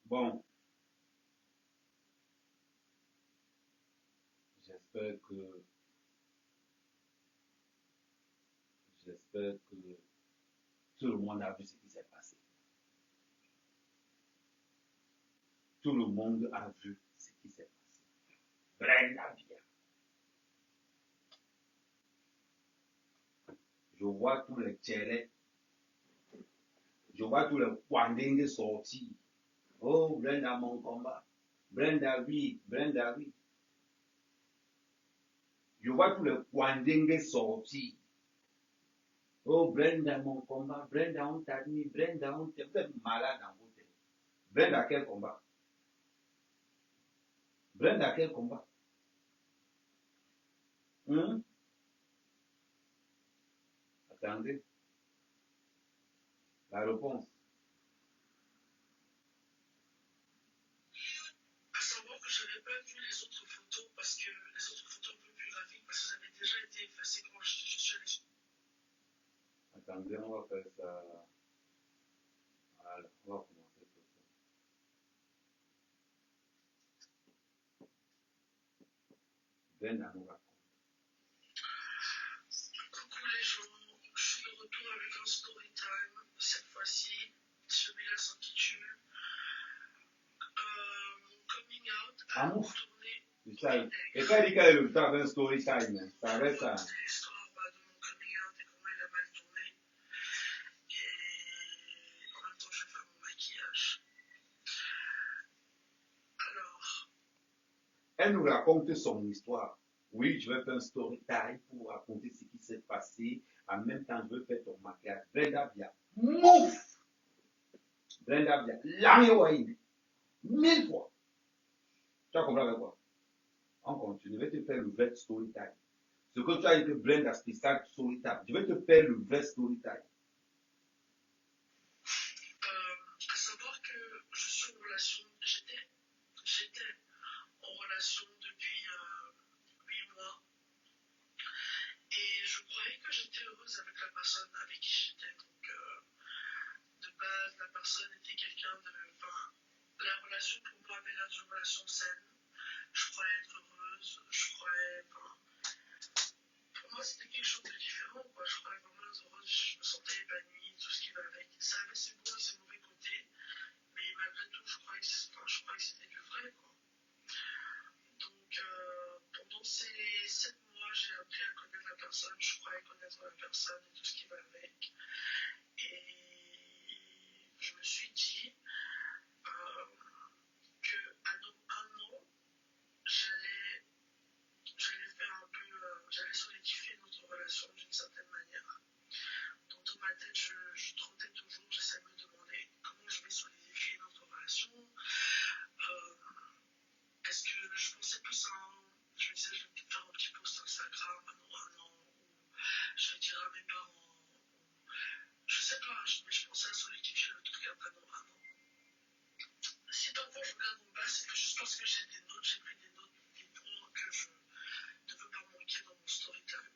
Bon, j'espère que, j'espère que tout le monde a vu ce qui s'est passé. Tout le monde a vu ce qui s'est passé. Brenda vient. Je vois tous les tchélés, je vois tous les Kwandingues sortir. Oh, Brenda, mon combat. Brenda, oui, Brenda, oui. Je vois tous les Kwandingues sortir. Oh, Brenda, mon combat. Brenda, on t'a mis. Brenda, on t'a. Vous êtes malade dans votre tête. Brenda, quel combat? Brenda, quel combat? Hein? Attendez, la réponse. À savoir que je n'avais pas vu les autres photos parce que les autres photos un peu plus graphiques parce que ça avait déjà été effacé quand je suis allé sur. Attendez, on va faire ça. Voilà, on va commencer sur ça. Brenda nous raconte. Coucou les gens, je suis de retour avec un story time. Cette fois-ci, celui-là s'intitule mon coming out a Ah, ouf. tourné. C'est ça. Et quand il dit qu'il a le temps d'un story time, ça reste ça. C'est l'histoire de mon coming out et comment il a mal tourné. Et en même temps, je vais faire mon maquillage. Alors, Elle nous raconte son histoire. Oui, je vais faire un story time pour raconter ce qui s'est passé. En même temps, je vais faire ton maquillage. Brenda vient. Mouf! Brenda vient. L'ami 1000 fois. Tu as compris avec quoi? On continue. Je vais te faire le vrai story time. Ce que tu as dit que Brenda spécial story time. Je vais te faire le vrai story time. à savoir que je suis en relation, j'étais en relation depuis 8 mois et je croyais que j'étais heureuse avec la personne avec qui j'étais. Donc, de base, la personne était quelqu'un de. Enfin, la relation pour moi avait l'air d'une relation saine. Je croyais être heureuse, je croyais. Enfin, pour moi, c'était quelque chose de différent, quoi. Je croyais vraiment être heureuse, je me sentais épanouie, tout ce qui va avec. Ça avait ses bons et ses mauvais côtés, mais malgré tout, je croyais que c'était du vrai, quoi. Donc, pendant ces 7 mois, j'ai appris à connaître la personne, je croyais connaître la personne et tout ce qui va avec. Et je me suis dit qu'à un an, j'allais faire un peu, j'allais solidifier notre relation d'une certaine manière. Donc dans ma tête, je trottais toujours, j'essayais de me demander comment je vais solidifier notre relation. Est-ce que je pensais plus à je me disais, je vais peut-être faire un petit post Instagram, un an, ou je vais dire à mes parents, je sais pas, mais je pensais à solidifier le truc après un an. Si parfois je regarde en bas, c'est juste parce que j'ai des notes, j'ai pris des notes, des points que je ne veux pas manquer dans mon story time.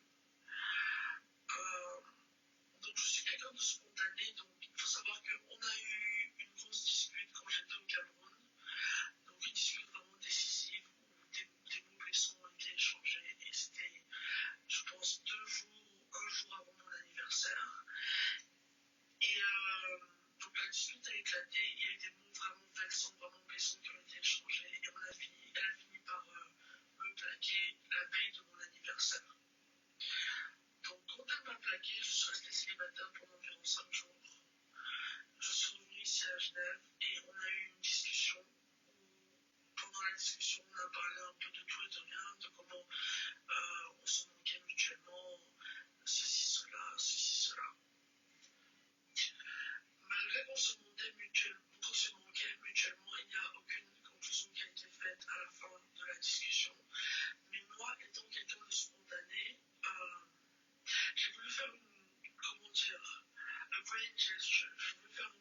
Donc je suis quelqu'un de spontané, donc il faut savoir qu'on a eu une grosse dispute quand j'étais au Cameroun, donc une dispute vraiment décisive où des mots blessants ont été échangés et c'était, je pense, 2 jours ou 1 jour avant mon anniversaire. Et donc la dispute a éclaté, il y a eu des mots vraiment vexants, vraiment blessants qui ont été échangés et elle a fini par me plaquer la veille de mon anniversaire. Donc quand elle m'a plaqué, je suis restée célibataire pendant environ 5 jours. Je suis revenue ici à Genève et on a eu une discussion où pendant la discussion on a parlé un peu de tout et de rien, de comment on se manquait mutuellement, ceci, cela. Malgré qu'on se manquait mutuellement, il n'y a aucune conclusion qui a été faite à la fin de la discussion. Mais moi, étant quelqu'un de spontané, j'ai voulu faire comment dire, a brain gesture. J'ai voulu faire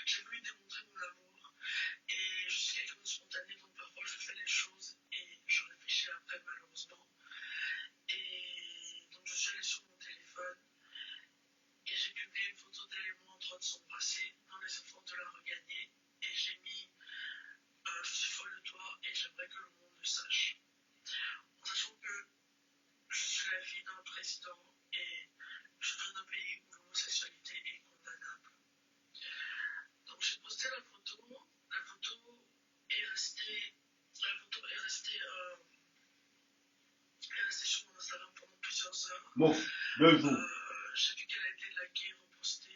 j'ai voulu démontrer mon amour. Et je suis quelqu'un de spontané, donc parfois je fais les choses et je réfléchis après, malheureusement. Et donc je suis allée sur mon téléphone et j'ai publié une photo d'elle et moi en train de président et je viens d'un pays où l'homosexualité est condamnable. Donc j'ai posté la photo est restée, est restée sur mon Instagram pendant plusieurs heures. Bon, 2 jours. J'ai vu qu'elle a été likée, repostée.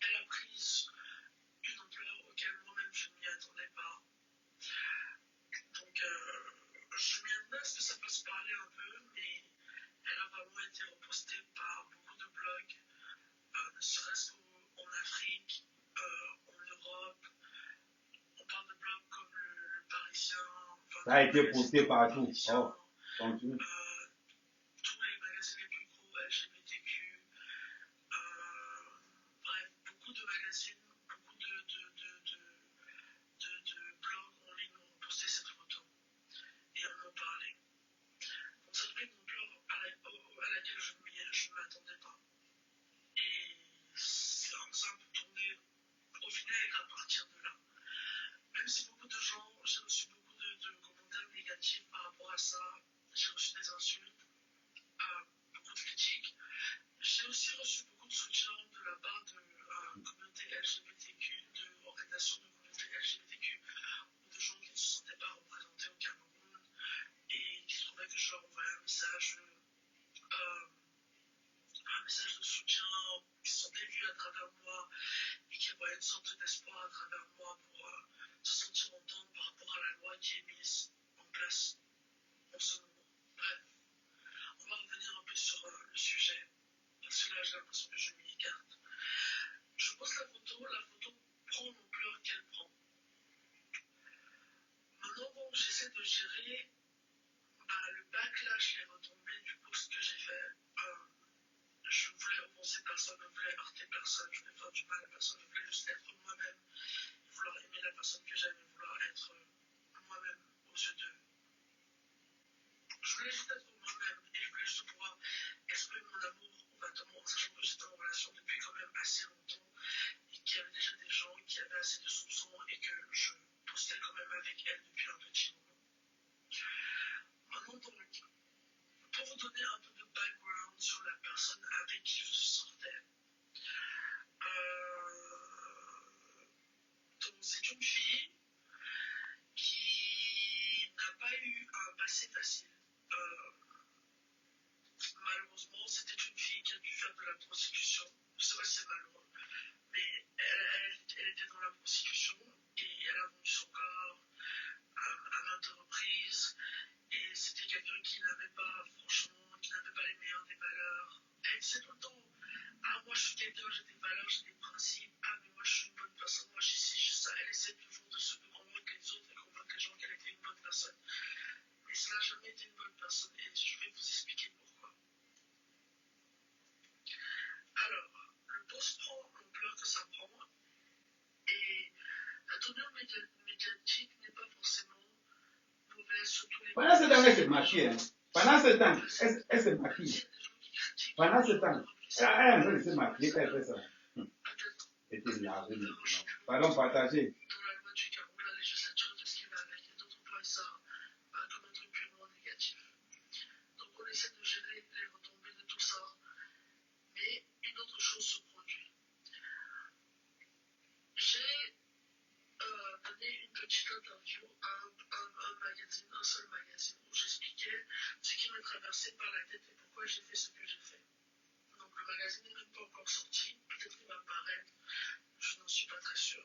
Elle a pris une ampleur auquel moi-même je ne m'y attendais pas. Donc je m'y attendais à ce que ça fasse parler un peu, mais elle a vraiment été repostée par beaucoup de blogs, ne serait-ce qu'en Afrique, en Europe. On parle de blogs comme le Parisien. Enfin, Ça a été posté partout. Oh, continue. tous les magazines les plus gros LGBTQ. Bref, beaucoup de magazines, beaucoup de blogs en ligne ont posté cette photo et en ont parlé. Donc ça fait une ampleur à laquelle je ne m'attendais pas. Et ça a pu tourner au vinaigre à partir de là. Même si beaucoup de gens, j'ai reçu beaucoup de commentaires négatifs par rapport à ça, j'ai reçu des insultes, beaucoup de critiques. J'ai aussi reçu beaucoup de soutien de la part de communautés LGBTQ, d'organisations de communautés LGBTQ, ou de gens qui ne se sentaient pas représentés au Cameroun et qui trouvaient que je leur envoyais un message de soutien, qui se sentaient vus à travers moi et qui voyaient une sorte d'espoir à travers moi pour se sentir entendre par rapport à la loi qui est mise en place en ce moment. Bref, on va revenir un peu sur le sujet, parce que là j'ai l'impression que je m'y écarte. Je pose la photo prend l'ampleur qu'elle prend. Maintenant, bon, j'essaie de gérer le backlash, les retombées du post que j'ai fait. Je voulais offenser personne, je voulais heurter personne, je voulais faire du mal à personne, je voulais juste être moi-même, vouloir aimer la personne que j'aime, vouloir être moi-même aux yeux d'eux. Je voulais juste être moi-même et je voulais juste pouvoir exprimer mon amour ouvertement, en sachant que j'étais en relation depuis quand même assez longtemps et qu'il y avait déjà des gens qui avaient assez de soupçons et que je postais quand même avec elle depuis un petit moment. Maintenant, donc, pour vous donner un peu de background sur la personne avec qui je sortais, donc c'est une fille qui n'a pas eu un passé facile. Malheureusement, c'était une fille qui a dû faire de la prostitution. Je sais pas si c'est malheureux, mais elle était dans la prostitution et elle a vendu son corps à maintes reprises. Et c'était quelqu'un qui n'avait pas, franchement, qui n'avait pas les meilleures des valeurs. Elle disait tout le temps, ah moi je suis quelqu'un, j'ai des valeurs, j'ai des principes, ah mais moi je suis une bonne personne, moi je suis ci, je suis ça. Elle essaie toujours de convaincre les autres et convaincre les gens qu'elle était une bonne personne. Mais ça n'a jamais été une bonne personne et je vais vous expliquer pourquoi. Alors, le post prend l'ampleur que ça prend et la tournure médiatique n'est pas forcément mauvaise, surtout les... Pendant ce temps, elle s'est maquillée. Hein. Pendant ce temps, elle s'est maquillée. Pendant ce temps, elle a besoin de se maquiller quand elle fait ça. Et t'es lavé maintenant. Pardon, partagez. Dans la loi du Cameroun, la législature, tout ce qui va avec, et d'autres emploient ça comme un truc purement négatif. Donc on essaie de gérer les retombées de tout ça. Mais une autre chose se produit. J'ai donné une petite interview à un magazine, un seul magazine, où j'expliquais ce qui me traversait par la tête et pourquoi j'ai fait ce que j'ai fait. Donc le magazine n'est même pas encore sorti, peut-être qu'il va paraître, je n'en suis pas très sûr.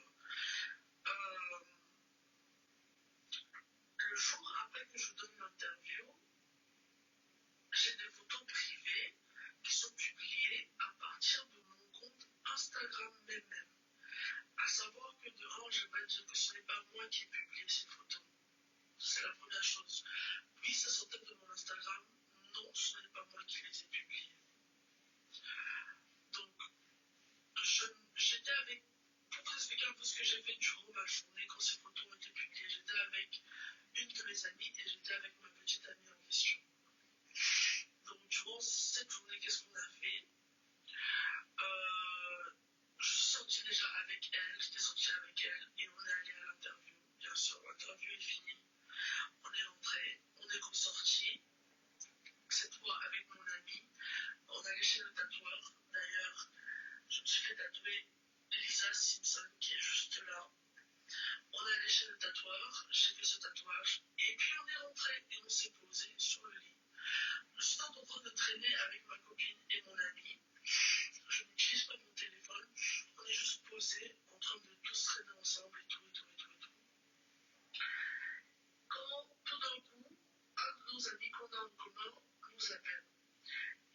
Le jour après que je donne l'interview, j'ai des photos privées qui sont publiées à partir de mon compte Instagram même. À savoir que de un, je vais dire que ce n'est pas moi qui ai publié ces photos. C'est la première chose. Oui, ça sortait de mon Instagram. Non, ce n'est pas moi qui les ai publiés. Donc, j'étais avec... Pour vous expliquer un peu ce que j'ai fait durant ma journée quand ces photos ont été publiées, j'étais avec une de mes amies et j'étais avec ma petite amie en question. Donc, durant cette journée, qu'est-ce qu'on a fait? Je suis sortie déjà avec elle, j'étais sortie avec elle et on est allé à l'interview. Bien sûr, l'interview est finie. On est rentré, on est ressorti. cette fois avec mon ami. On allait chez le tatoueur. D'ailleurs, je me suis fait tatouer Lisa Simpson qui est juste là. On est allé chez le tatoueur, j'ai fait ce tatouage, et puis on est rentré et on s'est posé sur le lit. Je suis en train de traîner avec ma copine et mon ami. Je n'utilise pas mon téléphone, on est juste posé en train de tous traîner ensemble et tout, et tout, et tout, et tout. Quand tout d'un coup, un de nos amis qu'on a en commun nous appelle.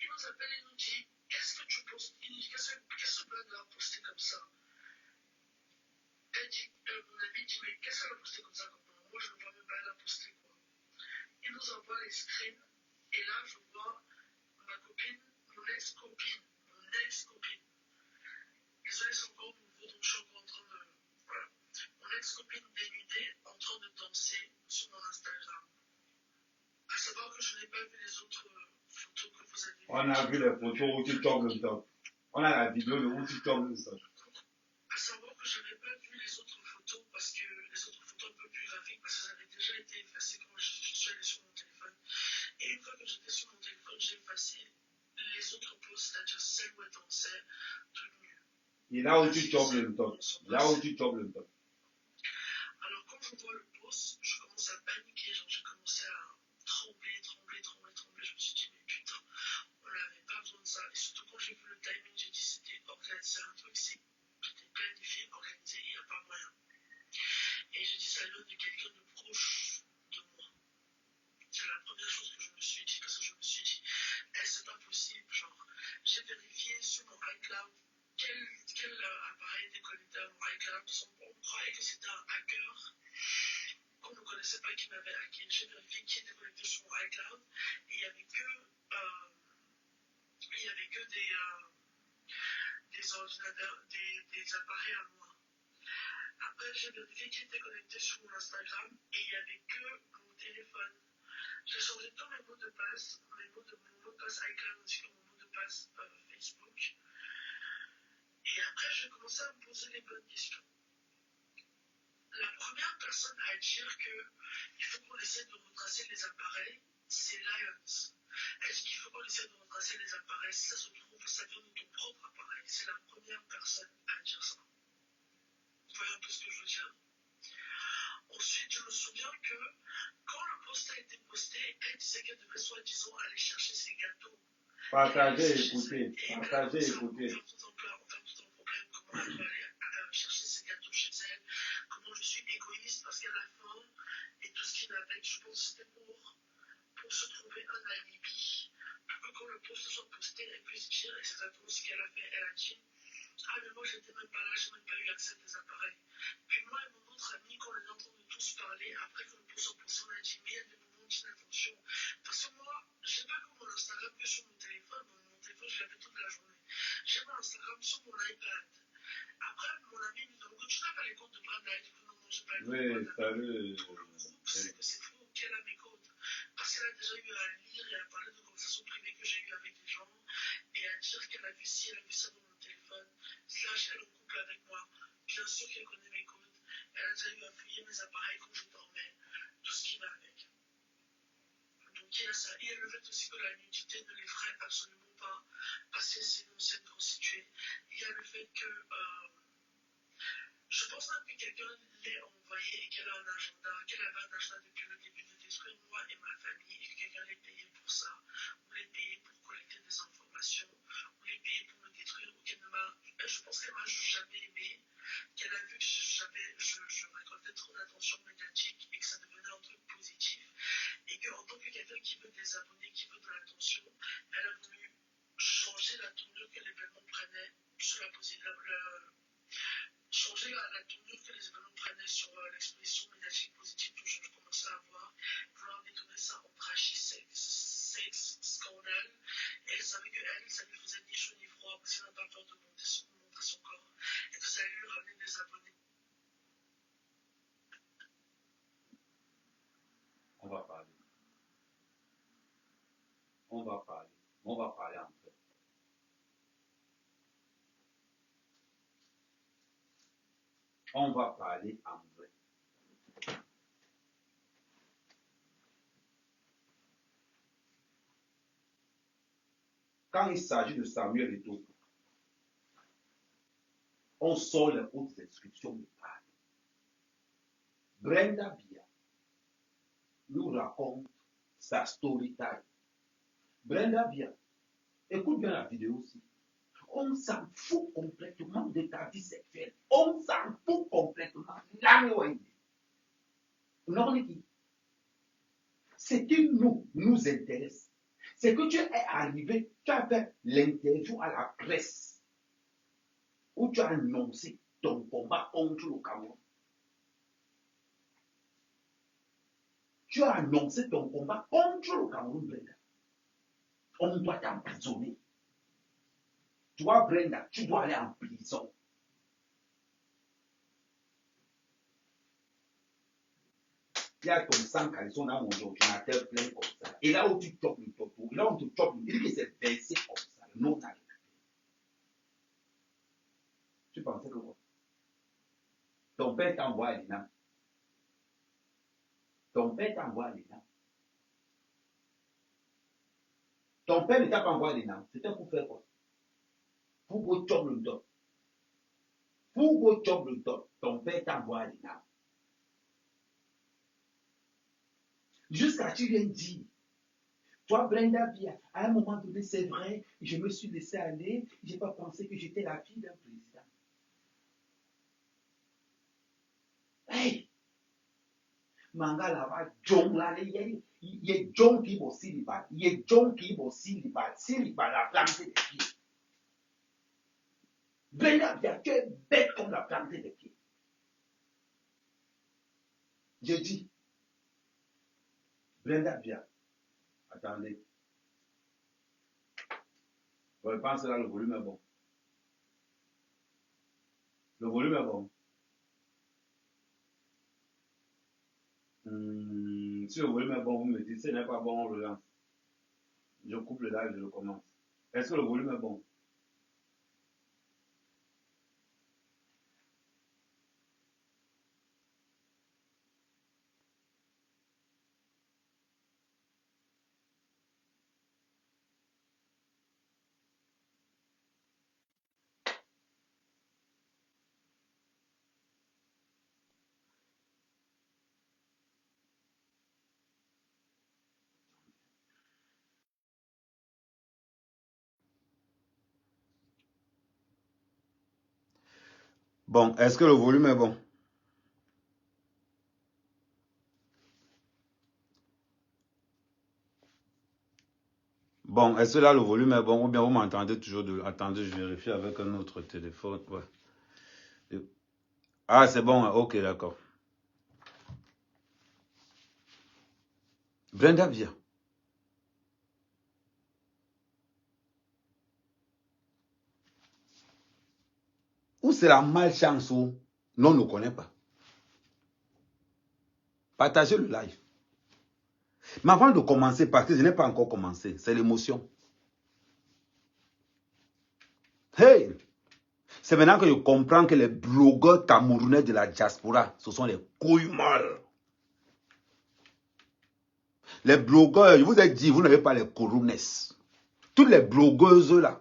Il nous appelle et nous dit qu'est-ce que tu postes? Il nous dit qu'est-ce que Blague a posté comme ça? Elle dit, mon ami dit mais qu'est-ce qu'elle a posté comme ça? Moi je ne vois même pas elle a posté quoi. Il nous envoie les screens et là je vois ma copine, mon ex-copine. Désolé, c'est encore nouveau donc je suis encore en train de. Voilà. Mon ex-copine dénudée en train de danser sur mon Instagram. À savoir que je n'ai pas vu les autres photos que vous avez vues. On a vu les photos où tu tombes le top. On a la vidéo de où tu tombes le top. À savoir que je n'avais pas vu les autres photos parce que les autres photos un peu plus graphiques parce qu'elles avaient déjà été effacées quand je suis allée sur mon téléphone. Et une fois que j'étais sur mon téléphone, j'ai effacé les autres posts, c'est-à-dire celles où elle dansait, toutes nues. Et là où tu tombes le top. Là où tu tombes le top. Alors quand je vois le post, je commence à paniquer, genre j'ai commencé à trembler. Je me suis dit mais putain, on n'avait pas besoin de ça. Et surtout quand j'ai vu le timing, j'ai dit c'était organisé, un truc c'était planifié, organisé, il n'y a pas moyen. Et j'ai dit ça vient de quelqu'un de proche de moi. C'est la première chose que je me suis dit, parce que je me suis dit, c'est pas possible, genre, j'ai vérifié sur mon iCloud quel appareil était connecté à mon iCloud, on croyait que c'était un hacker qu'on ne connaissait pas qui m'avait hacké. J'ai vérifié qui était connecté sur mon iCloud, et il n'y avait que des ordinateurs, des appareils à moi. Après, j'ai vérifié qui était connecté sur mon Instagram, et il n'y avait que mon téléphone. J'ai changé tous mes mots de passe, mon mot de passe iCloud ainsi que mon mot de passe Facebook. Et après, j'ai commencé à me poser les bonnes questions. La première personne à dire qu'il faut qu'on essaie de retracer les appareils, c'est Lions. Elle dit qu'il faut qu'on essaie de retracer les appareils. Si ça se trouve, ça vient de ton propre appareil. C'est la première personne à dire ça. Vous voyez un peu ce que je veux dire? Ensuite, je me souviens que quand le post a été posté, elle disait qu'elle devait soi-disant aller chercher ses gâteaux. Partagez, écoutez. Partagez, écoutez. On fait tout un problème, comment elle doit aller chercher ses gâteaux chez elle, comment je suis égoïste parce qu'elle a faim, et tout ce qui va avec, je pense que c'était pour se trouver un alibi, pour que quand le post soit posté, elle puisse dire exactement ce qu'elle a fait. Elle a dit ah mais moi j'étais même pas là, j'ai même pas eu accès à des appareils. Puis moi et mon autre ami, quand on est en train de tous parler, après que le post soit posté, on a dit mais il y a des moments d'inattention. Parce que moi, j'ai pas que mon Instagram que sur mon téléphone. Mon téléphone, je l'avais toute la journée. J'ai mon Instagram sur mon iPad. Après, mon ami me demande tu n'as pas les codes de Brad Light? Non, j'ai pas les codes de Brad salut. Tout le groupe sait que c'est faux qu'elle a mes codes. Parce qu'elle a déjà eu à lire et à parler de conversations privées que j'ai eues avec des gens et à dire qu'elle a vu ci, elle a vu ça dans mon téléphone. Slash, elle est en couple avec moi. Bien sûr qu'elle connaît mes codes. Elle a déjà eu à fouiller mes appareils quand je dormais. Tout ce qui va avec. Donc il y a ça. Il y a le fait aussi que la nudité ne l'effraie absolument pas. Parce que c'est une ancienne prostituée. Il y a le fait que je pense même que quelqu'un l'ait envoyé et qu'elle a un agenda, qu'elle avait un agenda depuis le début de détruire moi et ma famille et que quelqu'un l'ait payé pour ça, ou l'ait payé pour collecter des informations, ou l'ait payé pour me détruire, ou qu'elle ne m'a. Je pense qu'elle m'a juste jamais aimé, qu'elle a vu que je récoltais trop d'attention médiatique et que ça devenait un truc positif, et qu'en tant que quelqu'un qui veut des abonnés, qui veut de l'attention, elle a voulu changer la tournure que l'événement prenait sur changer la tournure que les événements prenaient sur l'exposition médiatique positive que je commençais à avoir, vouloir détourner ça en trashy sexe scandale. Et elle savait que ça lui faisait ni chaud ni froid parce qu'elle n'a pas peur de montrer son corps et que ça allait lui ramener des abonnés. On va parler. On va parler. On va parler en fait. On va parler en vrai. quand il s'agit de Samuel Eto'o, on sort les hautes inscriptions de Paris. Brenda Bia nous raconte sa story time. Brenda Bia, écoute bien la vidéo aussi. On s'en fout complètement de ta vie sexuelle. On s'en fout complètement. Ce qui nous intéresse, c'est que tu es arrivé, tu as fait l'interview à la presse où tu as annoncé ton combat contre le Cameroun. Tu as annoncé ton combat contre le Cameroun, Brenda. On doit t'emprisonner. Toi, Brenda, tu dois aller en prison. Il y a ton sang caleçon dans mon ordinateur plein comme ça. Et là où tu chopes le topo, là où tu chopes, il dit que c'est versé comme ça. Le nom t'arrive. Tu pensais que quoi? Ton père t'envoie à l'ENAM. Ton père t'envoie à l'ENAM. Ton père ne t'a pas envoyé à l'ENAM. C'était pour faire quoi? Pour go chop le dos. Pour go chop le dos. Ton père t'envoie à l'ENAM. Jusqu'à tu viens dire, toi, Brenda Bia, à un moment donné, c'est vrai, je me suis laissé aller, je n'ai pas pensé que j'étais la fille d'un président. Hey! Manga là-bas, John là, il y a John qui va aussi libat. Il y a John qui va aussi libat. Si libat, la plante des pieds. Brenda Bia, tu es bête comme la plante des pieds. Je dis, Brenda Bia, attendez. Je pense que là, le volume est bon. Le volume est bon. Si le volume est bon, vous me dites, si ce n'est pas bon, on relance. Je coupe le live, je le commence. Est-ce que le volume est bon? Bon, est-ce que le volume est bon? Bon, est-ce que là le volume est bon ou bien vous m'entendez toujours de... Attendez, je vérifie avec un autre téléphone. Ouais. Ah, c'est bon, ok, d'accord. Brenda Bia. Ou c'est la malchance ou non, on ne connaît pas. Partagez le live. Mais avant de commencer, parce que je n'ai pas encore commencé, c'est l'émotion. Hey! C'est maintenant que je comprends que les blogueurs camerounais de la diaspora, ce sont les couilles molles. Les blogueurs, je vous ai dit, vous n'avez pas les coronets. Toutes les blogueuses là,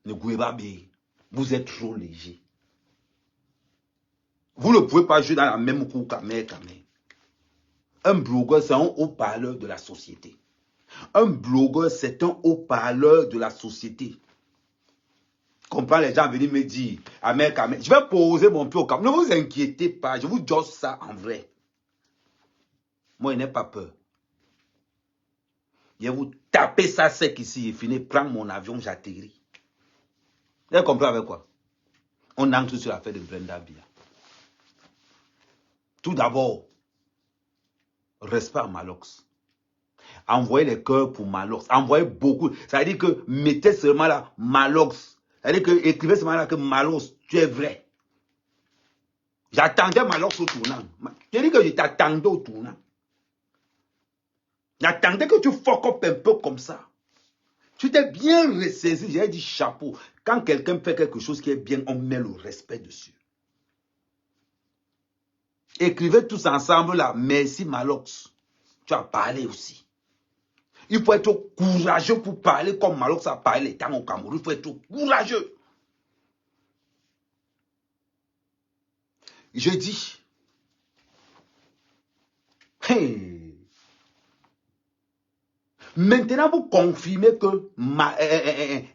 ne pouvez pas bien. Vous êtes trop léger. Vous ne pouvez pas jouer dans la même cour qu'à mère. Un blogueur, c'est un haut-parleur de la société. Un blogueur, c'est un haut-parleur de la société. Comprends, les gens venir me dire, Amer, je vais poser mon pied au cap. Ne vous inquiétez pas, je vous dis ça en vrai. Moi, je n'ai pas peur. Je vais vous taper ça sec ici, et finir, prendre mon avion, j'atterris. Vous avez compris avec quoi? On entre sur l'affaire de Brenda Bia. Tout d'abord, respect à Malox. Envoyez les cœurs pour Malox. Envoyez beaucoup. Ça veut dire que mettez seulement là Malox. Ça veut dire que écrivez seulement là que Malox, tu es vrai. J'attendais Malox au tournant. Je dis que je t'attendais au tournant. J'attendais que tu fuck up un peu comme ça. Tu t'es bien ressaisi. J'ai dit chapeau. Quand quelqu'un fait quelque chose qui est bien, on met le respect dessus. Écrivez tous ensemble là. Merci Malox. Tu as parlé aussi. Il faut être courageux pour parler comme Malox a parlé les temps au Cameroun. Il faut être courageux. Je dis, hey, maintenant vous confirmez que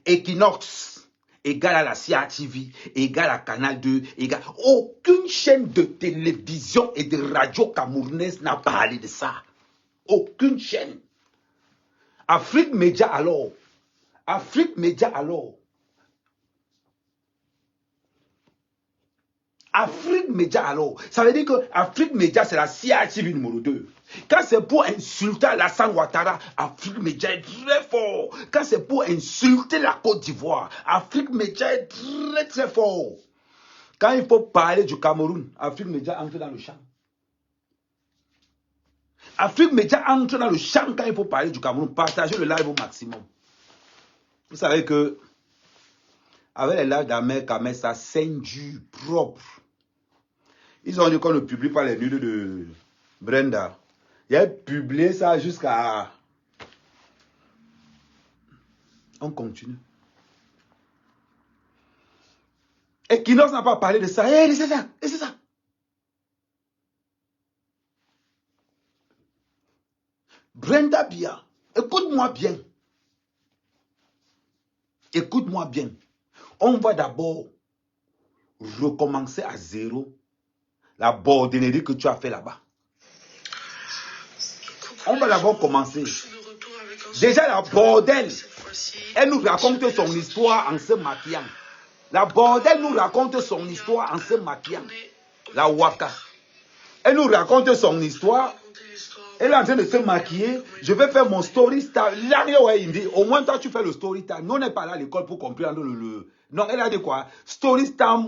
Equinox égale à la CATV, égale à Canal 2, égale... Aucune chaîne de télévision et de radio camerounaise n'a parlé de ça. Aucune chaîne. Afrique Média alors. Afrique Média alors. Afrique Média alors. Ça veut dire que Afrique Média c'est la CATV numéro 2. Quand c'est pour insulter Alassane Ouattara, Afrique Média est très fort. Quand c'est pour insulter la Côte d'Ivoire, Afrique Média est très très fort. Quand il faut parler du Cameroun, Afrique Média entre dans le champ. Afrique Média entre dans le champ quand il faut parler du Cameroun. Partagez le live au maximum. Vous savez que avec les lives d'Ahmed Kamel, ça saigne du propre. Ils ont dit qu'on ne publie pas les nudes de Brenda. Il a publié ça jusqu'à... On continue. Equinox n'a pas parlé de ça. Hé, c'est ça, c'est ça. Brenda Bia, écoute-moi bien. Écoute-moi bien. On va d'abord recommencer à zéro la bordellerie que tu as fait là-bas. On va d'abord commencer. Déjà la bordelle, elle nous raconte son histoire en se maquillant. La bordelle nous raconte son histoire en se maquillant. La Waka. Elle nous raconte son histoire. Elle est en train de se maquiller. Je vais faire mon story star. Au moins toi tu fais le story star. Nous on n'est pas là à l'école pour comprendre le... Non, elle a dit quoi? Story star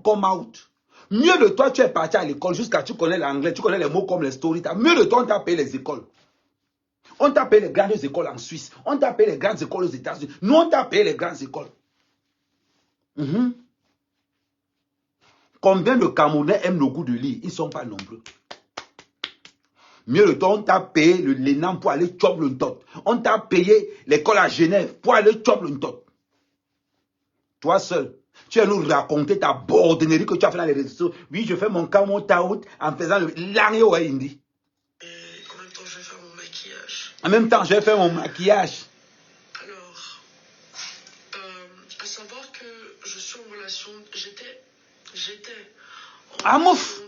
come out. Mieux de toi tu es parti à l'école jusqu'à tu connais l'anglais. Tu connais les mots comme les story star. Mieux de toi on t'a payé les écoles. On t'a payé les grandes écoles en Suisse. On t'a payé les grandes écoles aux États-Unis. Nous on t'a payé les grandes écoles. Combien de Camerounais aiment le goût de lire? Ils ne sont pas nombreux. Mieux le temps, on t'a payé l'ENAM pour aller chop le tot. On t'a payé l'école à Genève pour aller chop le tot. Toi seul, tu vas nous raconter ta bordennerie que tu as fait dans les réseaux sociaux. Oui, je fais mon camon taout en faisant le langio à Indi. En même temps, je vais faire mon maquillage. En même temps, je vais faire mon maquillage. Alors, à savoir que je suis en relation, j'étais en mouf.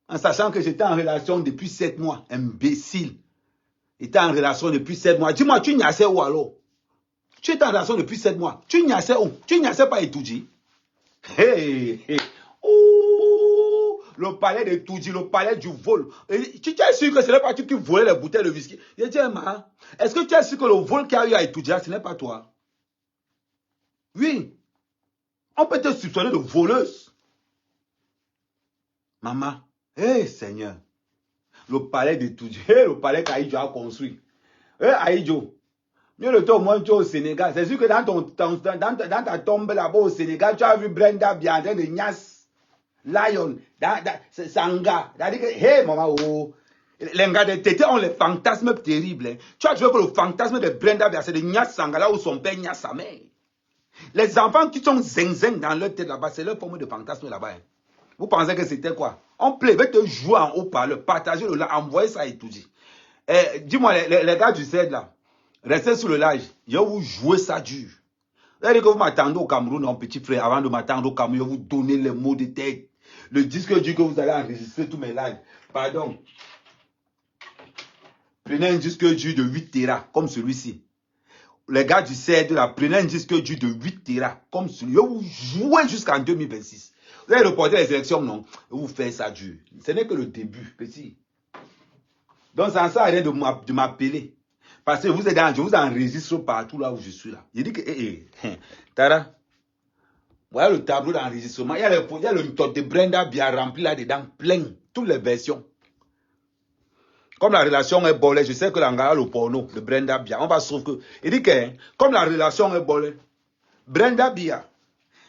En sachant que j'étais en relation depuis 7 mois. Imbécile. J'étais en relation depuis 7 mois. Dis-moi, tu nyassais où alors? Tu étais en relation depuis 7 mois. Tu nyassais où? Tu nyassais pas Etoudji? Hey. Ouh, le palais de Etoudji, le palais du vol. Et tu es sûr que ce n'est pas tu qui volais les bouteilles de whisky? Je dis, est-ce que tu es sûr que le vol qu'il y a eu à Etoudji, ce n'est pas toi? Oui. On peut te soupçonner de voleuse. Maman. Hé, Seigneur, le palais de Toudji, le palais qu'Aïdjo a construit. Hé, Aïdjo, mieux le temps au moins tu es au Sénégal. C'est sûr que dans ta tombe là-bas au Sénégal, tu as vu Brenda bien en train de Nias, Lion, Sanga. C'est-à-dire que, hé, maman, oh, les gars de Tété ont les fantasmes terribles. Hein. Tu as vu que le fantasme de Brenda Bia, c'est de Nias Sanga, là où son père Nias sa mère. Les enfants qui sont zing dans leur tête là-bas, c'est leur forme de fantasme là-bas. Hein. Vous pensez que c'était quoi? On plaît, va te jouer en haut-parleur, partager le live, envoyer ça et tout dit. Dis-moi, les gars du CED là, restez sur le live, je vais vous jouer ça dur. Vous allez que vous m'attendez au Cameroun, mon petit frère, avant de m'attendre au Cameroun, je vais vous donner les mots de tête. Le disque dur que vous allez enregistrer tous mes lives. Pardon. Prenez un disque dur de 8 Tera, comme celui-ci. Les gars du CED là, prenez un disque dur de 8 Tera, comme celui-ci. Je vais vous jouer jusqu'en 2026. Vous allez reporter les élections, non? Vous faites ça dur. Ce n'est que le début, petit. Donc, ça ne sert à rien de m'appeler. Parce que je vous enregistre partout là où je suis là. Je dis que, Tara, voilà le tableau d'enregistrement. Il y a le top de Brenda bien rempli là-dedans, plein, toutes les versions. Comme la relation est bolée, je sais que l'angara le porno de Brenda Bia, on va se trouver que, il dit que, comme la relation est bolée, Brenda Bia,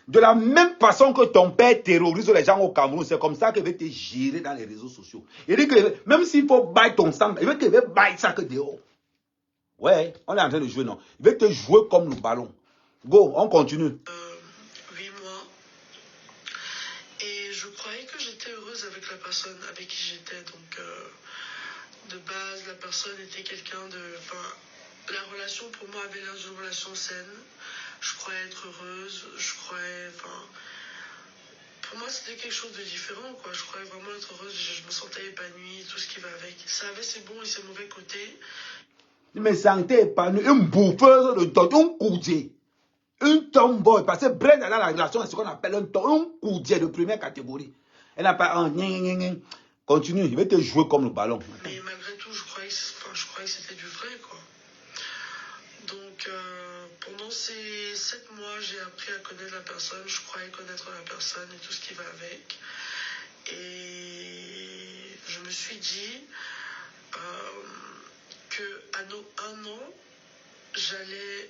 De la même façon que ton père terrorise les gens au Cameroun, c'est comme ça qu'il veut te gérer dans les réseaux sociaux. Il dit que même s'il faut bailler ton sang, il veut que bailler ça que dehors. Ouais, on est en train de jouer, non. Il veut te jouer comme le ballon. Go, on continue. 8 mois. Et je croyais que j'étais heureuse avec la personne avec qui j'étais. Donc, de base, la personne était quelqu'un de... Enfin, la relation pour moi avait l'air d'une relation saine. Je croyais être heureuse. Je croyais... Enfin, pour moi, c'était quelque chose de différent, quoi. Je croyais vraiment être heureuse. Je me sentais épanouie, tout ce qui va avec. Ça avait ses bons et ses mauvais côtés. Je me sentais épanoui. Une bouffeuse de temps, un coudier. Un tomboy. Parce que Brenda, dans la relation, c'est ce qu'on appelle un coudier de première catégorie. Elle n'a pas un... Continue, il va te jouer comme le ballon. Mais malgré tout, je croyais que c'était du vrai, quoi. Donc, pendant ces 7 mois, j'ai appris à connaître la personne. Je croyais connaître la personne et tout ce qui va avec. Et je me suis dit qu'à nos 1 an, j'allais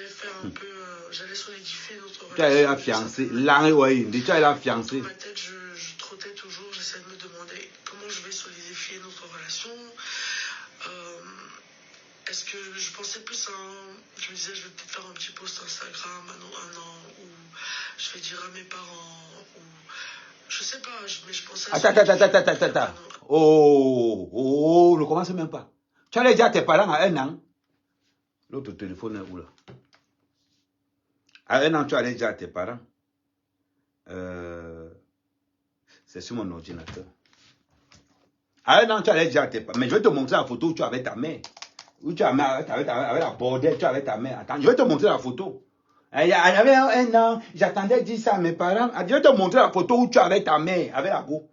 faire un peu, j'allais solidifier notre relation. Tu as la fiancée, tu as la fiancée. Dans ma tête, je trottais toujours, j'essayais de me demander comment je vais solidifier notre relation. Est-ce que je pensais plus à je me disais, je vais peut-être faire un petit post Instagram à nos 1 an, ou je vais dire à mes parents, ou je sais pas, mais je pensais à Attends. Oh, ne commence même pas. Tu allais dire à tes parents à 1 an. L'autre téléphone est où là? À 1 an, tu allais dire à tes parents. C'est sur mon ordinateur. À 1 an, tu allais dire à tes parents. Mais je vais te montrer la photo où tu avais ta mère. Où tu avais avec la bordelle, tu avais ta mère. Attends, je vais te montrer la photo. Il y avait 1 an, j'attendais dire ça à mes parents. Je vais te montrer la photo où tu avais ta mère, avec la go.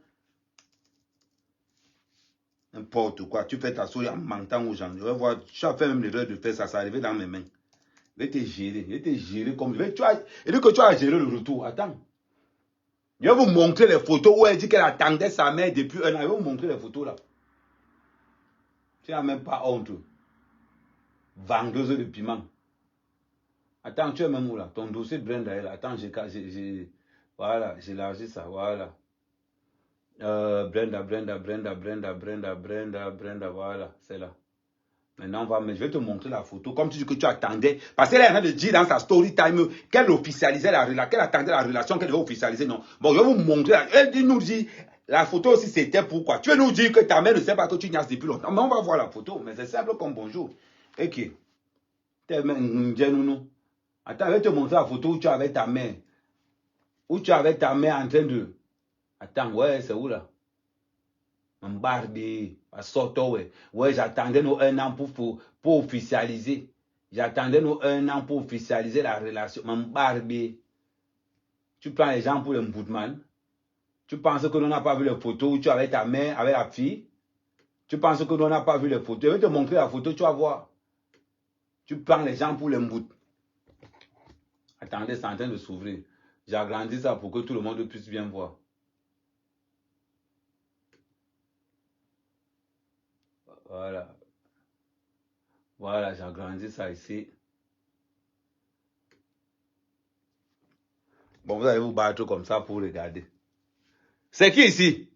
N'importe quoi, tu fais ta souris en mentant aux gens. Je vais voir, tu as fait même l'erreur de faire ça, ça arrivait dans mes mains. Je vais te gérer comme je vais. Il dit que tu as géré le retour. Attends. Je vais vous montrer les photos où elle dit qu'elle attendait sa mère depuis 1 an. Je vais vous montrer les photos là. Tu n'as même pas honte. Vendeuse de piment. Attends, tu es même où là? Ton dossier de Brenda est là. Attends, voilà, j'ai élargi ça. Voilà. Brenda, voilà, c'est là. Maintenant, je vais te montrer la photo. Comme tu dis que tu attendais. Parce qu'elle est en train de dire dans sa story time qu'elle officialisait la relation, qu'elle attendait la relation, qu'elle devait officialiser. Non. Bon, je vais vous montrer. Elle nous dit, la photo aussi, c'était pourquoi. Tu veux nous dire que ta mère ne sait pas que tu niaises depuis longtemps. Mais on va voir la photo. Mais c'est simple comme bonjour. Ok. Attends, je vais te montrer la photo où tu avais ta mère. Où tu avais ta mère en train de... Attends, ouais, c'est où là? Mbardé, à Soto, ouais. Ouais, j'attendais nos 1 an pour officialiser. J'attendais nos 1 an pour officialiser la relation. Mbardé. Tu prends les gens pour le Mboudman. Tu penses que l'on n'a pas vu les photos où tu avais ta mère avec la fille. Tu penses que l'on n'a pas vu les photos. Je vais te montrer la photo, tu vas voir. Tu prends les gens pour le Mboud. Attendez, c'est en train de s'ouvrir. J'ai agrandi ça pour que tout le monde puisse bien voir. Voilà. Voilà, j'ai agrandi ça ici. Bon, vous allez vous battre comme ça pour regarder. C'est qui ici?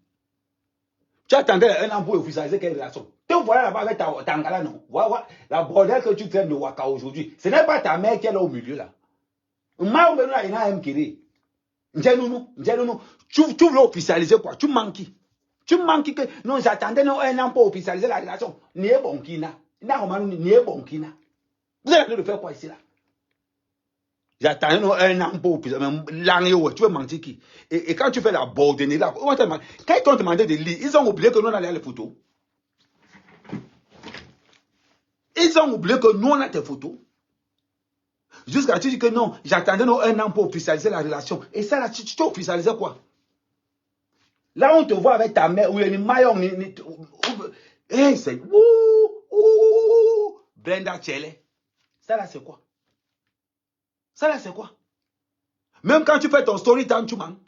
Tu attendais 1 an pour officialiser quelle relation? Te voilà là-bas avec ta ngala, non? Voilà, la bordel que tu fais de Waka aujourd'hui. Ce n'est pas ta mère qui est là au milieu là. Tu veux officialiser quoi? Tu manques qui? Tu manques que non, j'attendais 1 an pour officialiser la relation. Vous êtes en train de faire quoi ici là? J'attendais 1 an pour officialiser. Tu veux mentir qui? Et quand tu fais la bordenée là, quand ils t'ont demandé de lire, ils ont oublié que nous on allait les photos. Ils ont oublié que nous on a tes photos. Jusqu'à tu dis que non, j'attendais 1 an pour officialiser la relation. Et ça là, tu officialisais quoi? Là, on te voit avec ta mère, ou il y a une maillon. C'est Brenda Tchele. Ça là, c'est quoi? Ça là, c'est quoi? Même quand tu fais ton story time, tu manques.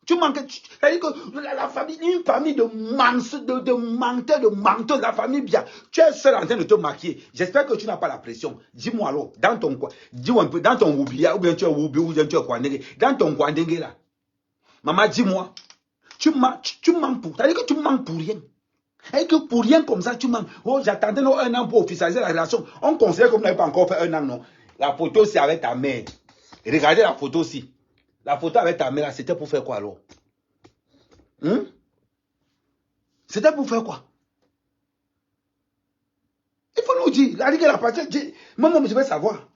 Tu manques, c'est-à-dire que la famille, une famille de menteurs, la famille bien. Tu es seul en train de te maquiller. J'espère que tu n'as pas la pression. Dis-moi alors, dans ton quoi, dis-moi un peu, dans ton oublia, ou bien tu es oublié, ou bien tu es kwandenge, dans ton kwandenge là. Maman, dis-moi, tu manques pour, c'est-à-dire que tu manques pour rien. Et que pour rien comme ça, tu manques. Oh, j'attendais un an pour officialiser la relation. On considère que vous n'avez pas encore fait un an, non. La photo, c'est avec ta mère. Regardez la photo aussi. La photo avec ta mère, c'était pour faire quoi alors? C'était pour faire quoi? Il faut nous dire. La partie, maman, je veux savoir.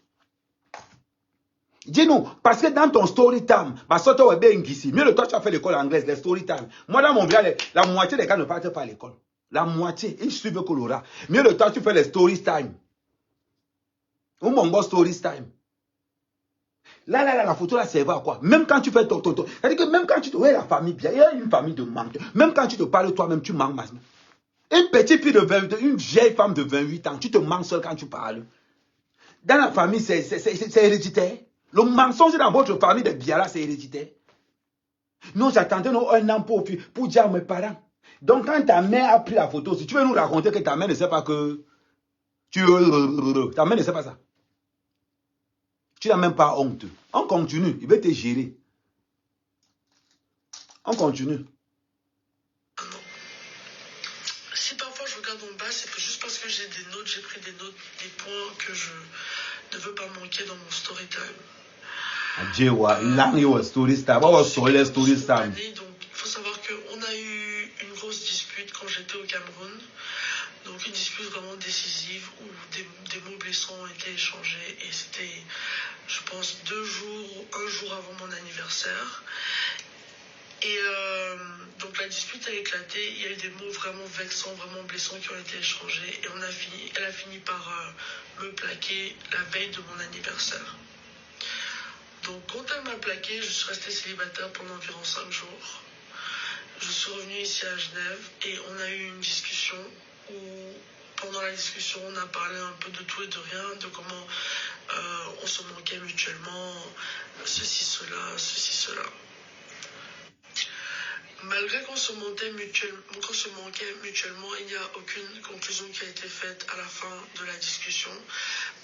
Dis-nous, parce que dans ton story time, mieux le toi tu as fait l'école anglaise, les story time. Moi, dans mon village, la moitié des gars ne partent pas à l'école. La moitié, ils suivent Colora. Mieux le toi tu fais les story time. Ou mon boss story time. Là, la photo là, c'est à quoi? Même quand tu fais ton. C'est-à-dire que même quand tu te. Ouais, la famille bien, il y a une famille de manque. Même quand tu te parles toi-même, tu manques. Une petite fille de 22, une vieille femme de 28 ans, tu te manques seul quand tu parles. Dans la famille, c'est héréditaire. Le mensonge dans votre famille de Biala, c'est héréditaire. Nous, j'attendais un an pour dire à mes parents. Donc, quand ta mère a pris la photo, si tu veux nous raconter que ta mère ne sait pas que. Ta mère ne sait pas ça. Tu n'as même pas honte. On continue. Il va te gérer. On continue. Si parfois je regarde en bas, c'est juste parce que j'ai des notes, j'ai pris des notes, des points que je ne veux pas manquer dans mon story time. Là, il y a story time. On va sur les story time. Donc, il faut savoir qu'on a eu une grosse dispute quand j'étais au Cameroun. Donc, une dispute vraiment décisive où des mots blessants ont été échangés. Et c'était, je pense, 2 jours ou 1 jour avant mon anniversaire. Et donc la dispute a éclaté, il y a eu des mots vraiment vexants, vraiment blessants qui ont été échangés. Et elle a fini par me plaquer la veille de mon anniversaire. Donc quand elle m'a plaqué, je suis restée célibataire pendant environ 5 jours. Je suis revenue ici à Genève et on a eu une discussion où pendant la discussion on a parlé un peu de tout et de rien, de comment on se manquait mutuellement, ceci, cela. Malgré qu'on se manquait mutuellement, il n'y a aucune conclusion qui a été faite à la fin de la discussion.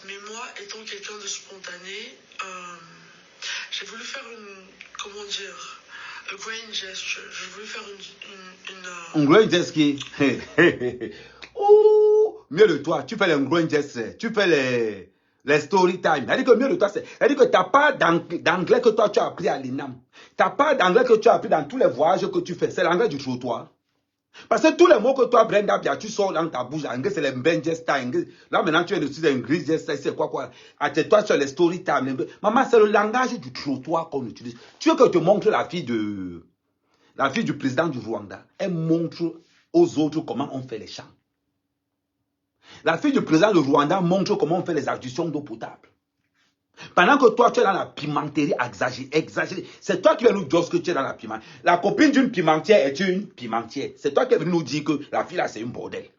Mais moi, étant quelqu'un de spontané, j'ai voulu faire a grand gesture. J'ai voulu faire un grand gesture qui... Ouh, mieux de toi, tu fais un grand gesture. Tu fais les story time. Elle dit que mieux de toi, elle dit que tu n'as pas d'anglais que toi tu as appris à l'INAM. Tu n'as pas d'anglais que tu as appris dans tous les voyages que tu fais. C'est l'anglais du trottoir. Parce que tous les mots que toi, Brenda, tu sors dans ta bouche, anglais, c'est les ben gesta. Là, maintenant, tu es de un gris gesta, c'est quoi. Attends-toi sur les story time. Maman, c'est le langage du trottoir qu'on utilise. Tu veux que je te montre la fille du président du Rwanda. Elle montre aux autres comment on fait les champs. La fille du président du Rwanda montre comment on fait les additions d'eau potable. Pendant que toi, tu es dans la pimenterie exagérée. C'est toi qui vas nous dire que tu es dans la pimenterie. La copine d'une pimentière est une pimentière. C'est toi qui vas nous dire que la fille là, c'est une bordel.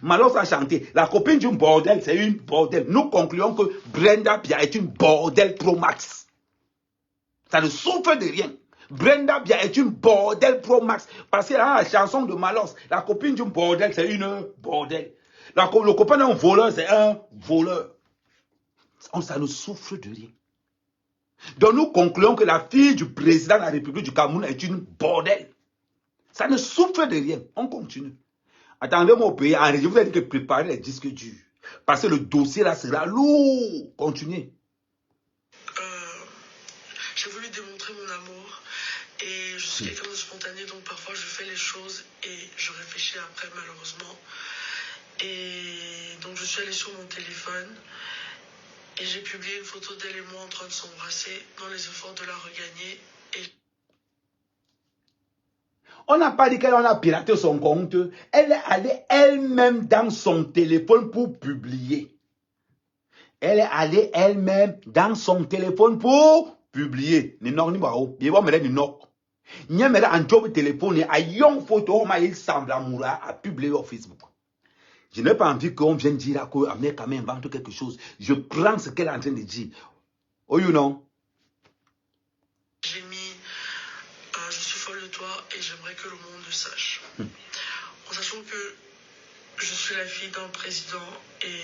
Malos a chanté. La copine d'une bordel, c'est une bordel. Nous concluons que Brenda Bia est une bordel pro max. Ça ne souffre de rien. Brenda Bia est une bordel pro max. Parce que dans la chanson de Malos, la copine d'une bordel, c'est une bordel. Le copain d'un voleur, c'est un voleur. Ça ne souffre de rien. Donc nous concluons que la fille du président de la République du Cameroun est une bordel. Ça ne souffre de rien. On continue. Attendez-moi au pays. Je vous ai dit que préparez les disques durs. Parce que le dossier là sera lourd. Continuez. J'ai voulu démontrer mon amour. Et je suis quelqu'un de spontané. Donc parfois je fais les choses et je réfléchis après malheureusement. Et donc je suis allée sur mon téléphone. Et j'ai publié une photo d'elle et moi en train de s'embrasser dans les efforts de la regagner. On n'a pas dit qu'elle a piraté son compte. Elle est allée elle-même dans son téléphone pour publier. Elle est allée elle-même dans son téléphone pour publier. Ni non ni bao. Il va me dire ni non. Il y a un job téléphone à une photo mais il semble amoureux à publier sur Facebook. Je n'ai pas envie qu'on vienne dire que Amerika invente quelque chose. Je prends ce qu'elle est en train de dire. Oh, you know. J'ai mis et j'aimerais que le monde le sache. En sachant que je suis la fille d'un président et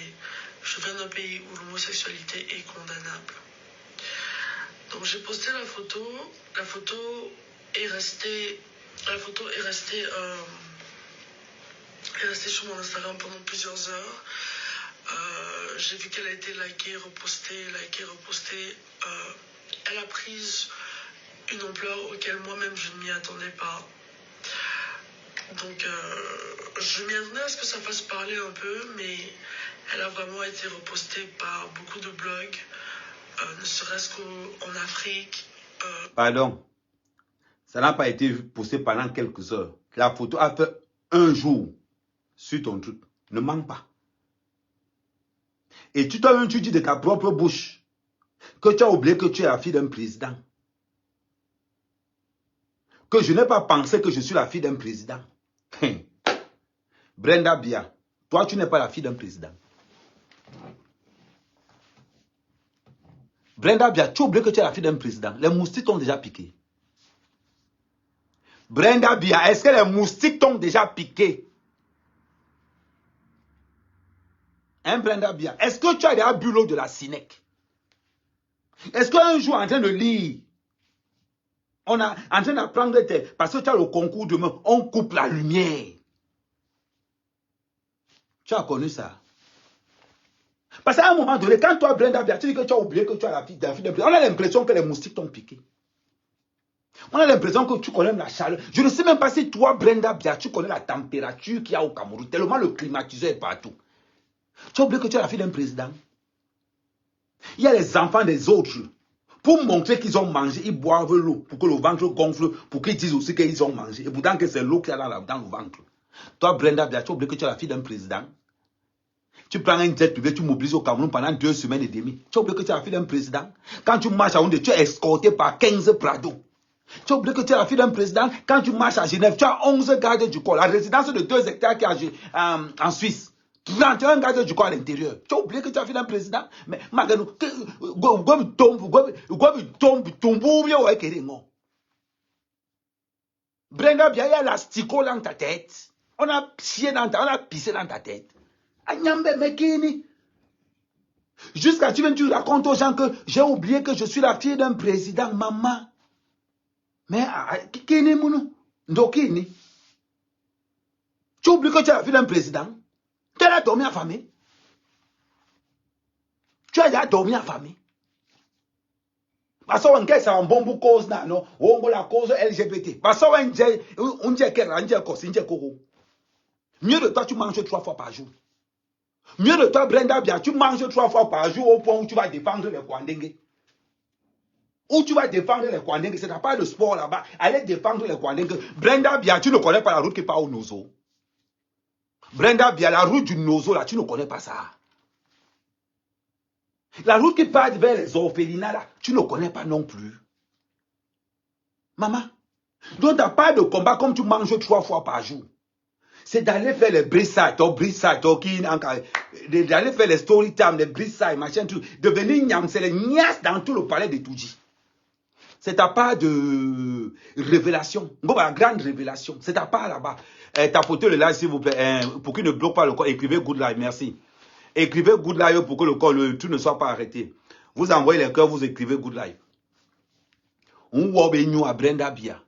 je viens d'un pays où l'homosexualité est condamnable. Donc j'ai posté la photo est restée sur mon Instagram pendant plusieurs heures. J'ai vu qu'elle a été likée, repostée. Elle a pris une ampleur auquel moi-même je ne m'y attendais pas. Donc je m'y attendais à ce que ça fasse parler un peu, mais elle a vraiment été repostée par beaucoup de blogs, ne serait-ce qu'en Afrique. Pardon, ça n'a pas été posté pendant quelques heures. La photo a fait un jour sur ton truc. Ne manque pas. Et toi-même, tu dis de ta propre bouche que tu as oublié que tu es la fille d'un président. Que je n'ai pas pensé que je suis la fille d'un président. Brenda Bia, toi, tu n'es pas la fille d'un président. Brenda Bia, tu as oublié que tu es la fille d'un président. Les moustiques t'ont déjà piqué. Brenda Bia, est-ce que les moustiques t'ont déjà piqué? Hein, Brenda Bia, est-ce que tu as déjà bu l'eau de la Sinec? Est-ce qu'un jour, en train de lire, on a en train d'apprendre, parce que tu as le concours demain, on coupe la lumière. Tu as connu ça? Parce qu'à un moment donné, quand toi, Brenda Bia, tu dis que tu as oublié que tu as la fille d'un président, on a l'impression que les moustiques t'ont piqué. On a l'impression que tu connais la chaleur. Je ne sais même pas si toi, Brenda Bia, tu connais la température qu'il y a au Cameroun. Tellement le climatiseur est partout. Tu as oublié que tu es la fille d'un président. Il y a les enfants des autres. Pour montrer qu'ils ont mangé, ils boivent l'eau pour que le ventre gonfle, pour qu'ils disent aussi qu'ils ont mangé. Et pourtant que c'est l'eau qu'il y a dans le ventre. Toi, Brenda Bia, tu as oublié que tu es la fille d'un président. Tu prends un jet privé, tu mobilises au Cameroun pendant 2 semaines et demie. Tu as oublié que tu es la fille d'un président. Quand tu marches à Houndé, tu es escorté par 15 Prado. Tu as oublié que tu es la fille d'un président. Quand tu marches à Genève, tu as 11 gardes du corps. La résidence de 2 hectares qui est en Suisse. 31 gardes du corps à l'intérieur. Tu as oublié que tu es la fille d'un président. Mais, Maganou, Brenda Bia, il y a l'asticot dans ta tête. On a pissé dans ta tête. Agnambe Mekini. Jusqu'à tu racontes aux gens que j'ai oublié que je suis la fille d'un président, maman. Mais, Kini Mounou, Ndokini. Tu oublies que tu es la fille d'un président? Tu as dormi affamé. Tu as déjà dormi affamé. Parce que c'est un bon cause, non? On la cause LGBT. Parce que on dit que mieux de toi, tu manges 3 fois par jour. Mieux de toi, Brenda Bia, tu manges 3 fois par jour au point où tu vas défendre les Kwandengue. Où tu vas défendre les Kwandengue, c'est pas de sport là-bas. Allez défendre les Kwandengue. Brenda Bia, tu ne connais pas la route qui part au Nozo. Brenda Bia, la route du Nozo, là, tu ne connais pas ça. La route qui part vers les orphelinats, là, tu ne connais pas non plus. Maman, donc tu n'as pas de combat comme tu manges 3 fois par jour. C'est d'aller faire les brissades, d'aller faire les story time, les brissades, machin, tout. Devenir Niam, c'est les nias dans tout le palais de Touji. C'est ta part de révélation. La grande révélation. C'est ta part là-bas. Tapotez le live, s'il vous plaît. Pour qu'il ne bloque pas le corps. Écrivez good live. Merci. Écrivez good live pour que le corps, tout ne soit pas arrêté. Vous envoyez les cœurs, vous écrivez good live. On voit bien à Brenda Bia.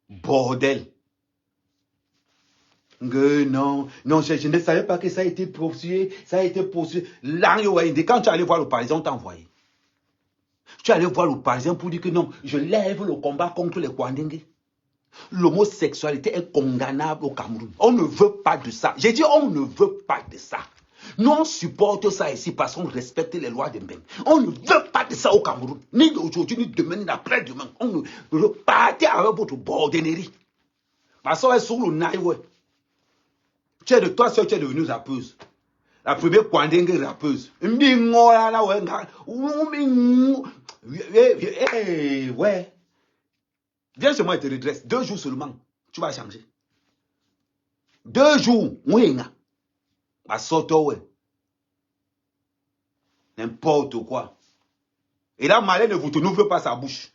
Bordel. Non, je ne savais pas que ça a été poursuivi. Ça a été poursuivi. Quand tu allais voir le Parisien, on t'a envoyé. Tu allais voir le Parisien pour dire que non, je lève le combat contre les Kwandengue. L'homosexualité est condamnable au Cameroun. On ne veut pas de ça. J'ai dit on ne veut pas de ça. Nous on supporte ça ici parce qu'on respecte les lois de Mbeng. On ne veut pas de ça au Cameroun. Ni aujourd'hui, ni demain, ni après-demain. On ne veut pas avec votre bordennerie. Parce qu'on est sur le naïwe. Tu es de toi seul, tu es devenue rappeuse. La première Kwandengue rappeuse. Ouais. Viens chez moi et te redresse. 2 jours seulement. Tu vas changer. 2 jours. Oui. N'importe quoi. Et là, Malais ne vous ouvre pas sa bouche.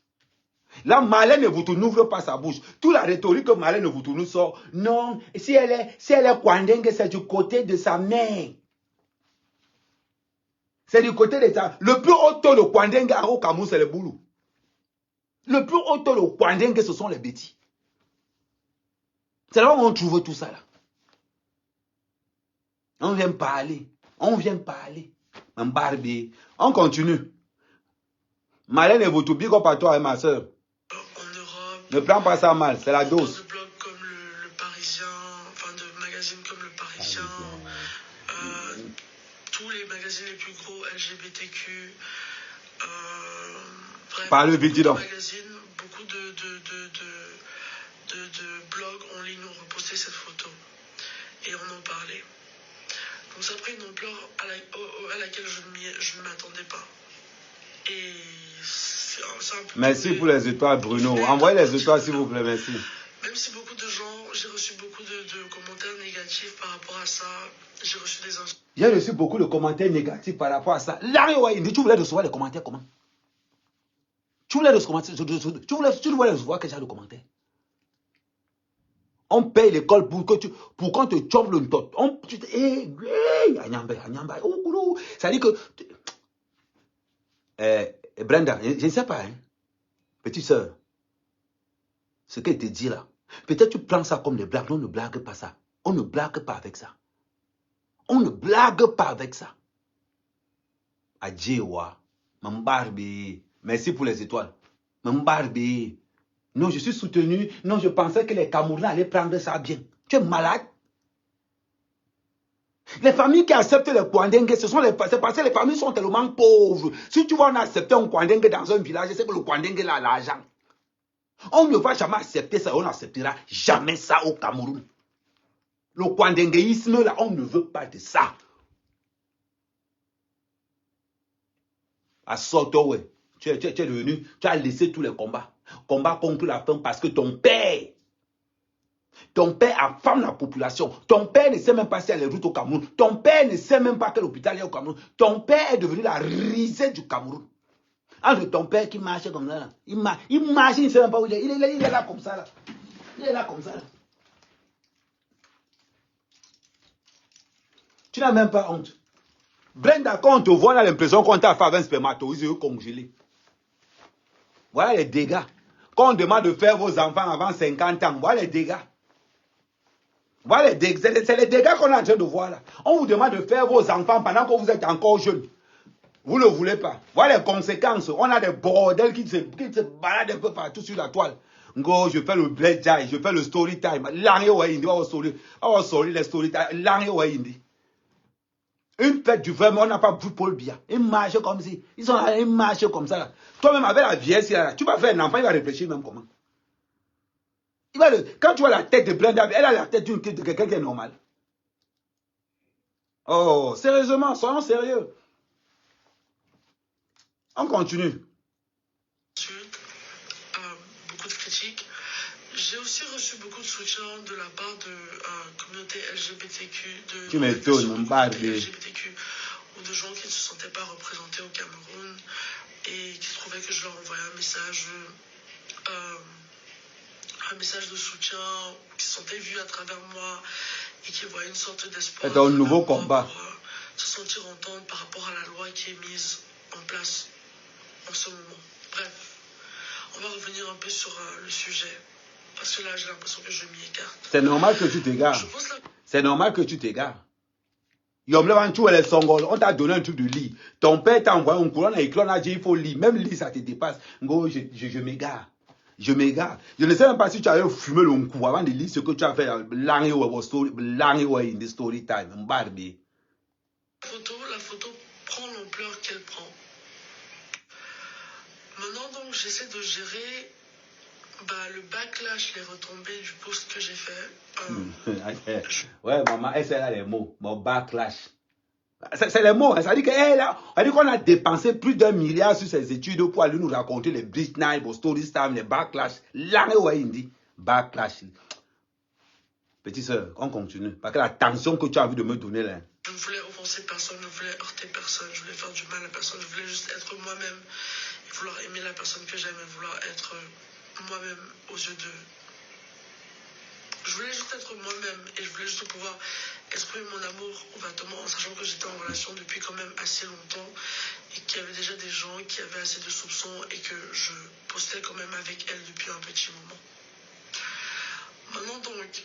Là, Marlène Eboutou n'ouvre pas sa bouche. Toute la rhétorique que Marlène Eboutou nous sort, non, si elle est Kwandengue, c'est du côté de sa mère. C'est du côté de ça. Le plus haut taux de Kwandengue au Cameroun, c'est le boulot. Le plus haut taux de Kwandengue, ce sont les bêtis. C'est là où on trouve tout ça là. On vient parler. On vient parler. On continue. Marlène Eboutou, big up à toi et ma soeur. En Europe, ne prends pas ça mal, c'est la dose. de blogs comme le Parisien, enfin de magazines comme le Parisien, tous les magazines les plus gros LGBTQ, bref, Par le beaucoup vigilant. de magazines, beaucoup de blogs en ligne ont reposté cette photo et on en parlait. Donc ça a pris une ampleur à laquelle je ne m'attendais pas. Et c'est un peu... Merci pour les étoiles, Bruno. Envoyez les étoiles, s'il vous plaît, merci. Même si beaucoup de gens, j'ai reçu beaucoup de commentaires négatifs par rapport à ça. J'ai reçu des insultes. J'ai reçu beaucoup de commentaires négatifs par rapport à ça. Là, tu voulais recevoir les commentaires comment? Tu voulais recevoir quel genre de commentaires? On paye l'école pour qu'on te chope le tot. Ça dit que... Brenda, je ne sais pas, hein, petite soeur, ce qu'elle te dit là, peut-être tu prends ça comme des blagues. On ne blague pas ça. On ne blague pas avec ça. On ne blague pas avec ça. Adjewa, Mambarbi, merci pour les étoiles. Mambarbi, non, je suis soutenu. Non, je pensais que les Camerounais allaient prendre ça bien. Tu es malade. Les familles qui acceptent les Kwandengue, c'est parce que les familles sont tellement pauvres. Si tu vas accepter un Kwandengue dans un village, c'est que le Kwandengue a l'argent. On ne va jamais accepter ça, on n'acceptera jamais ça au Cameroun. Le Kwandenguisme, là, on ne veut pas de ça. À Soto, ouais, tu es devenu, tu as laissé tous les combats. Combats contre la faim parce que ton père affame la population. Ton père ne sait même pas si elle est route au Cameroun. Ton père ne sait même pas quel hôpital est au Cameroun. Ton père est devenu la risée du Cameroun. Entre ton père qui marche comme ça, là. Il marche, il ne sait même pas où il est. Il est là comme ça. Là. Il est là comme ça. Là. Tu n'as même pas honte. Brenda, quand on te voit, on a l'impression qu'on t'a fait avec un spermatozoïde congelé. Voilà les dégâts. Quand on demande de faire vos enfants avant 50 ans, voilà les dégâts. Voilà les dégâts. C'est les dégâts qu'on est en train de voir là. On vous demande de faire vos enfants pendant que vous êtes encore jeune. Vous ne le voulez pas. Voilà les conséquences. On a des bordels qui se baladent un peu partout sur la toile. Ngo, je fais le black jai, je fais le story time. L'année où il dit, on va sortir les story time. L'année où il dit. Une fête du vraiment, on n'a pas vu Paul Biya. Ils marchent comme si. Ils sont là, ils marchent comme ça. Toi-même, avec la vieillesse, tu vas faire un enfant, il va réfléchir même comment. Quand tu vois la tête de Brenda, elle a la tête de quelqu'un qui est normal. Oh, sérieusement, soyons sérieux. On continue. Beaucoup de critiques. J'ai aussi reçu beaucoup de soutien de la part de communauté LGBTQ, Tu m'étonnes, mon LGBTQ, ou de gens qui ne se sentaient pas représentés au Cameroun et qui trouvaient que je leur envoyais un message de soutien, qui se sentaient vus à travers moi et qui voyaient une sorte d'espoir. C'est un nouveau combat. Pour se sentir entendre par rapport à la loi qui est mise en place en ce moment. Bref, on va revenir un peu sur le sujet. Parce que là, j'ai l'impression que je m'y écarte. C'est normal que tu t'égares. C'est normal que tu t'égares. On t'a donné un truc de lit. Ton père t'a envoyé un courant et on a dit il faut lire. Même lire, ça te dépasse. Je m'égare. Je m'égare. Je ne sais même pas si tu avais fumé le coup avant de lire ce que tu as fait. L'année in the story time. La photo prend l'ampleur qu'elle prend. Maintenant, donc, j'essaie de gérer le backlash, les retombées du post que j'ai fait. Ouais, maman, elle sait là les mots. Mon backlash. C'est les mots. Hein. Ça dit qu'on a dépensé plus d'1 milliard sur ses études pour aller nous raconter les Bleach Night, les Story Time, les backlash. Là, il dit backlash. Petite soeur, on continue. Parce que la tension que tu as envie de me donner là. Je ne voulais offenser personne, je ne voulais heurter personne, je voulais faire du mal à personne, je voulais juste être moi-même vouloir aimer la personne que j'aime et vouloir être moi-même aux yeux d'eux. Je voulais juste être moi-même et je voulais juste pouvoir exprimer mon amour ouvertement en sachant que j'étais en relation depuis quand même assez longtemps et qu'il y avait déjà des gens qui avaient assez de soupçons et que je postais quand même avec elle depuis un petit moment. Maintenant donc,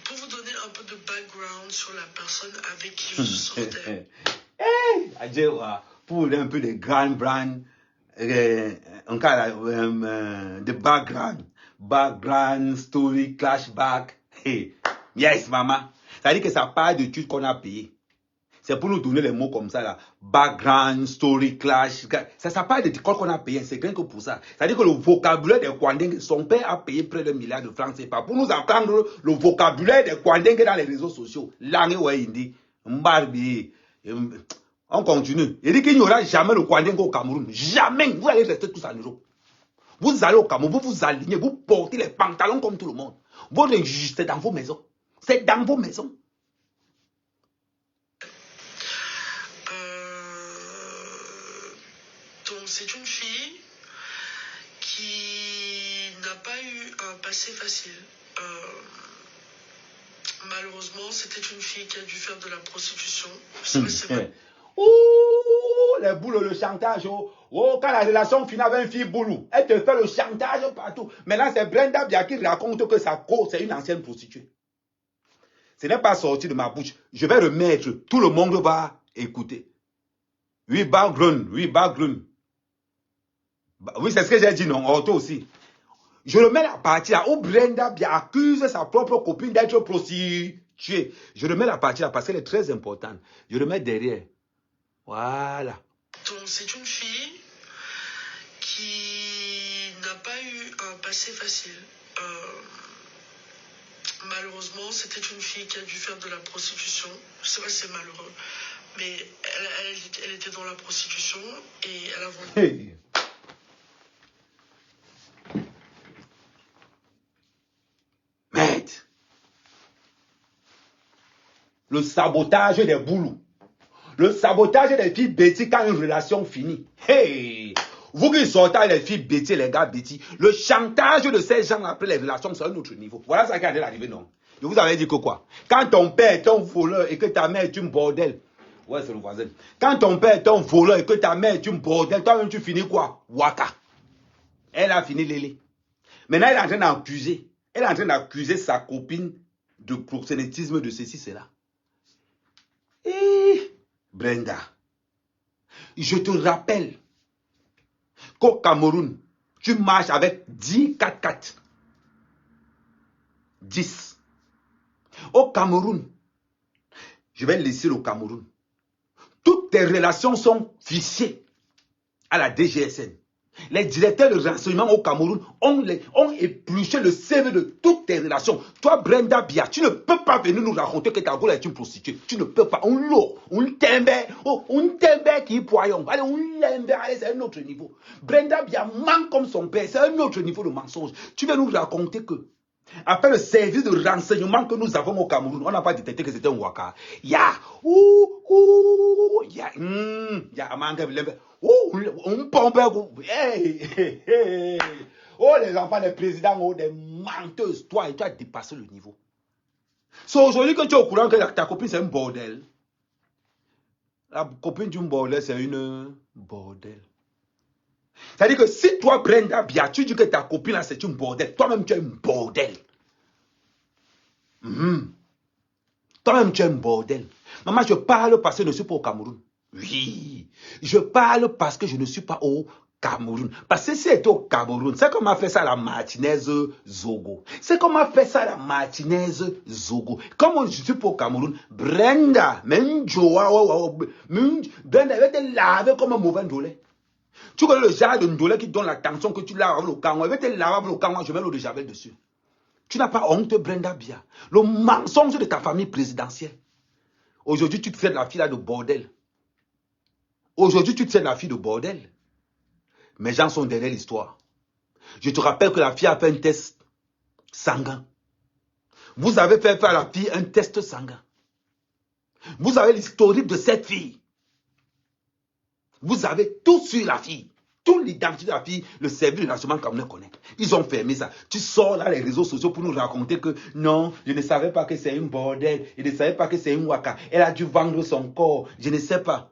pour vous donner un peu de background sur la personne avec qui je sortais. Pour un peu de background, de background, story, flashback. Hey. Yes, maman. Ça dit que ça part de tout qu'on a payé. C'est pour nous donner les mots comme ça, là. Background, story, clash. Ça part de l'école qu'on a payé. C'est rien que pour ça. Ça dit que le vocabulaire des Kwandeng, son père a payé près de 1 milliard de francs. C'est pas pour nous apprendre le vocabulaire des Kwandeng dans les réseaux sociaux. Langue, ouais, il dit. Mbarbi. On continue. Il dit qu'il n'y aura jamais le Kwandeng au Cameroun. Jamais. Vous allez rester tous en Europe. Vous allez au Cameroun, vous vous alignez, vous portez les pantalons comme tout le monde. Votre injustice, c'est dans vos maisons. C'est dans vos maisons. Donc c'est une fille qui n'a pas eu un passé facile. Malheureusement, c'était une fille qui a dû faire de la prostitution. C'est vrai. Ouh, les boules, le chantage. Oh, quand la relation finit avec une fille boulou, elle te fait le chantage partout. Maintenant, c'est Brenda Bia qui raconte que sa cause, c'est une ancienne prostituée. Ce n'est pas sorti de ma bouche. Je vais remettre. Tout le monde va écouter. Oui, background. Oui, background. Oui, c'est ce que j'ai dit, non? Oh, toi aussi. Je remets la partie là où Brenda Bia accuse sa propre copine d'être prostituée. Je remets la partie là parce qu'elle est très importante. Je remets derrière. Voilà. Donc c'est une fille qui n'a pas eu un passé facile. Malheureusement, c'était une fille qui a dû faire de la prostitution. C'est vrai, c'est malheureux. Mais elle était dans la prostitution et elle a vendu... Hey. Merde. Le sabotage des boulous. Le sabotage des filles bêtises quand une relation finit. Hey! Vous qui sortez les filles bêtises, les gars bêtises, le chantage de ces gens après les relations, c'est un autre niveau. Voilà ça qui est arrivé, non? Je vous avais dit que quoi? Quand ton père est un voleur et que ta mère est une bordel. Ouais, c'est le voisin. Quand ton père est un voleur et que ta mère est une bordel, toi-même tu finis quoi? Waka. Elle a fini Lélé. Maintenant, elle est en train d'accuser. Elle est en train d'accuser sa copine de proxénétisme, de ceci, cela. Et Brenda, je te rappelle qu'au Cameroun, tu marches avec 10 4x4. 10. Au Cameroun, je vais laisser le Cameroun. Toutes tes relations sont fichées à la DGSN. Les directeurs de renseignement au Cameroun ont épluché le CV de toutes tes relations. Toi, Brenda Bia, tu ne peux pas venir nous raconter que ta gueule est une prostituée. Tu ne peux pas. On t'embête qui poillon. Allez, on l'embête, allez, c'est un autre niveau. Brenda Bia manque comme son père. C'est un autre niveau de mensonge. Tu veux nous raconter que, après le service de renseignement que nous avons au Cameroun, on n'a pas détecté que c'était un waka. On pompe. Oh, les enfants des présidents, oh, des menteuses. Toi, tu as dépassé le niveau. C'est aujourd'hui que tu es au courant que ta copine, c'est un bordel. La copine d'une bordel, c'est une bordel. C'est-à-dire que si toi, Brenda Bia, tu dis que ta copine, là, c'est une bordel, toi-même, tu es un bordel. Toi-même, tu es un bordel. Maman, je parle parce que je ne suis pas au Cameroun. Oui, je parle parce que je ne suis pas au Cameroun. Parce que si c'était au Cameroun, c'est comme a fait ça la Martinaise Zogo. C'est comme a fait ça la Martinaise Zogo. Comme je ne suis pas au Cameroun, Brenda, Brenda va te laver comme un mauvais ndolé. Tu connais le genre de ndolé qui donne la tension que tu laves avec le kanwa. Elle va te laver avec le kanwa, je mets l'eau de javel dessus. Tu n'as pas honte, Brenda Bia. Le mensonge de ta famille présidentielle. Aujourd'hui, tu te fais de la fille là de bordel. Aujourd'hui, tu te fais de la fille de bordel. Mes gens sont derrière l'histoire. Je te rappelle que la fille a fait un test sanguin. Vous avez fait faire à la fille un test sanguin. Vous avez l'historique de cette fille. Vous avez tout sur la fille. toute l'identité de la fille, le service de l'enseignement camerounais connaît. Ils ont fermé ça. Tu sors là les réseaux sociaux pour nous raconter que non, je ne savais pas que c'est une bordel, je ne savais pas que c'est une waka. Elle a dû vendre son corps, je ne sais pas.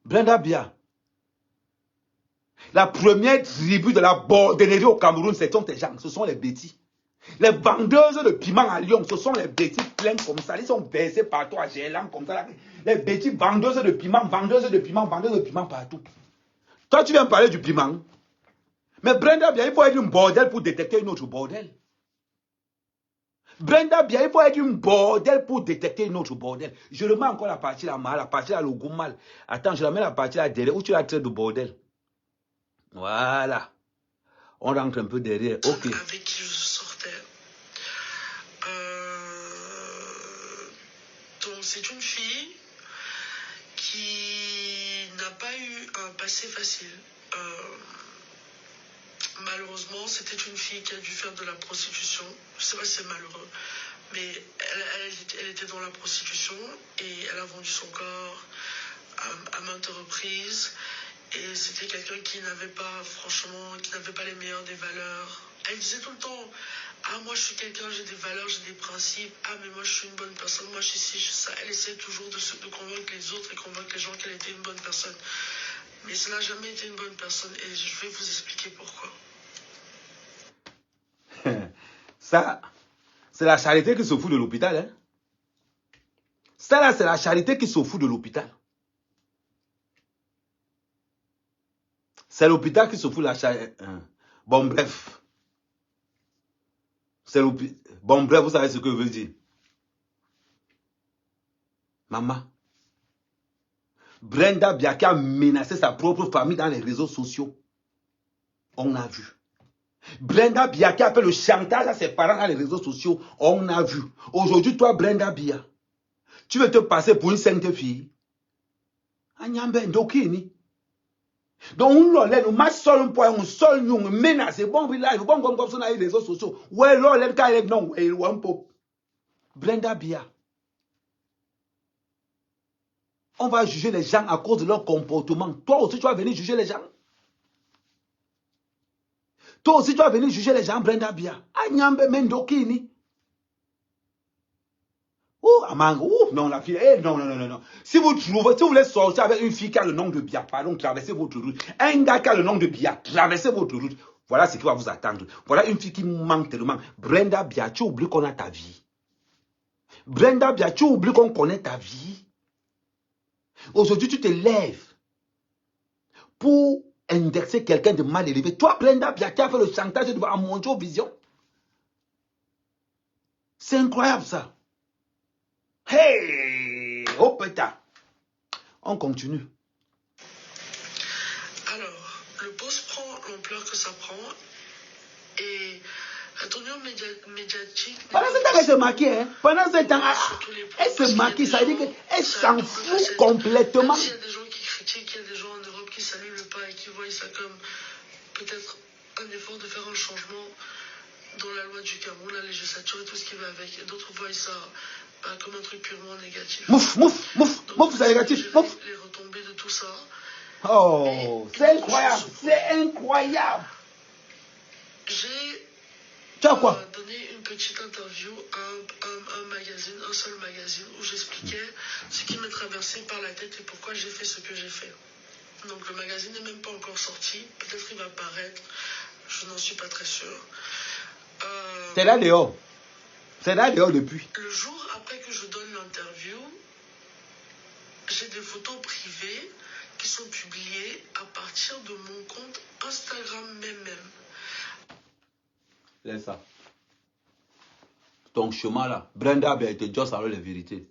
Brenda Bia, la première tribu de la bordellerie au Cameroun, ce sont tes gens, ce sont les bêtis. Les vendeuses de piment à Lyon, ce sont les bêtis pleins comme ça. Ils sont versés partout à Gélan comme ça. Les bêtis vendeuses de piment, vendeuses de piment partout. Toi, tu viens parler du piment. Mais Brenda Bia, il faut être une bordel pour détecter une autre bordel. Brenda Bia, il faut être une bordel pour détecter une autre bordel. Je remets encore la partie là, la partie là, le goût mal. Attends, je remets la partie là derrière où tu la traites de bordel. Voilà. On rentre un peu derrière. Ok. Avec qui je sortais. Donc c'est une fille qui n'a pas eu un passé facile. Malheureusement, c'était une fille qui a dû faire de la prostitution. Je sais pas si c'est malheureux, mais elle était dans la prostitution et elle a vendu son corps à maintes reprises. Et c'était quelqu'un qui n'avait pas, franchement, qui n'avait pas les meilleures des valeurs. Elle disait tout le temps, ah moi je suis quelqu'un, j'ai des valeurs, j'ai des principes, ah mais moi je suis une bonne personne, moi je suis ci, je suis ça. Elle essaie toujours de convaincre les autres et convaincre les gens qu'elle était une bonne personne. Mais ça n'a jamais été une bonne personne et je vais vous expliquer pourquoi. Ça, c'est la charité qui se fout de l'hôpital. Hein? Ça là, c'est la charité qui se fout de l'hôpital. C'est l'hôpital qui se fout de la charité. Bon, bref. Bon, bref, vous savez ce que je veux dire. Maman. Brenda Bia qui a menacé sa propre famille dans les réseaux sociaux. On a vu. Brenda Bia qui a fait le chantage à ses parents dans les réseaux sociaux. On a vu. Aujourd'hui, toi, Brenda Bia, tu veux te passer pour une sainte fille. Anyambe ndokini. Donc, on l'a nous m'a seul point, on seul nous menacé. Bon village, bon comme ça dans les réseaux sociaux. Ouais, l'on quand il non, ouais, un peu. Brenda Bia. On va juger les gens à cause de leur comportement. Toi aussi, tu vas venir juger les gens. Toi aussi, tu vas venir juger les gens, Brenda Bia. Anyambe mendokini. Non, la fille, non. Si vous voulez sortir avec une fille qui a le nom de Bia, pardon, traversez votre route. Un gars qui a le nom de Bia, traversez votre route. Voilà ce qui va vous attendre. Voilà une fille qui manque tellement. Brenda Bia, tu oublies qu'on a ta vie. Brenda Bia, tu oublies qu'on connaît ta vie. Aujourd'hui, tu te lèves pour indexer quelqu'un de mal élevé. Toi, Brenda Bia, qui a fait le chantage devant Monjo Vision. C'est incroyable ça. Hey, oh putain. On continue. Alors, le poste prend l'ampleur que ça prend et la tournure médiatique... Pendant ce temps, elle se maquille. Hein? Pendant ce temps, elle se maquille. Ça veut dire qu'elle s'en fout complètement. Il y a des gens qui critiquent, il y a des gens en Europe qui saluent le pas et qui voient ça comme peut-être un effort de faire un changement dans la loi du Cameroun, la législature et tout ce qui va avec. Et d'autres voient ça comme un truc purement négatif. Mouf, c'est négatif. Mouf. Les retombées de tout ça. Oh, c'est incroyable. C'est incroyable. J'ai donné une petite interview à un magazine, un seul magazine, où j'expliquais ce qui m'est traversé par la tête et pourquoi j'ai fait ce que j'ai fait. Donc le magazine n'est même pas encore sorti. Peut-être qu'il va paraître. Je n'en suis pas très sûr. C'est là dehors. C'est là dehors depuis. Le jour après que je donne l'interview, j'ai des photos privées qui sont publiées à partir de mon compte Instagram même. Laisse ça. Ton chemin là. Brenda a été juste avec la vérité.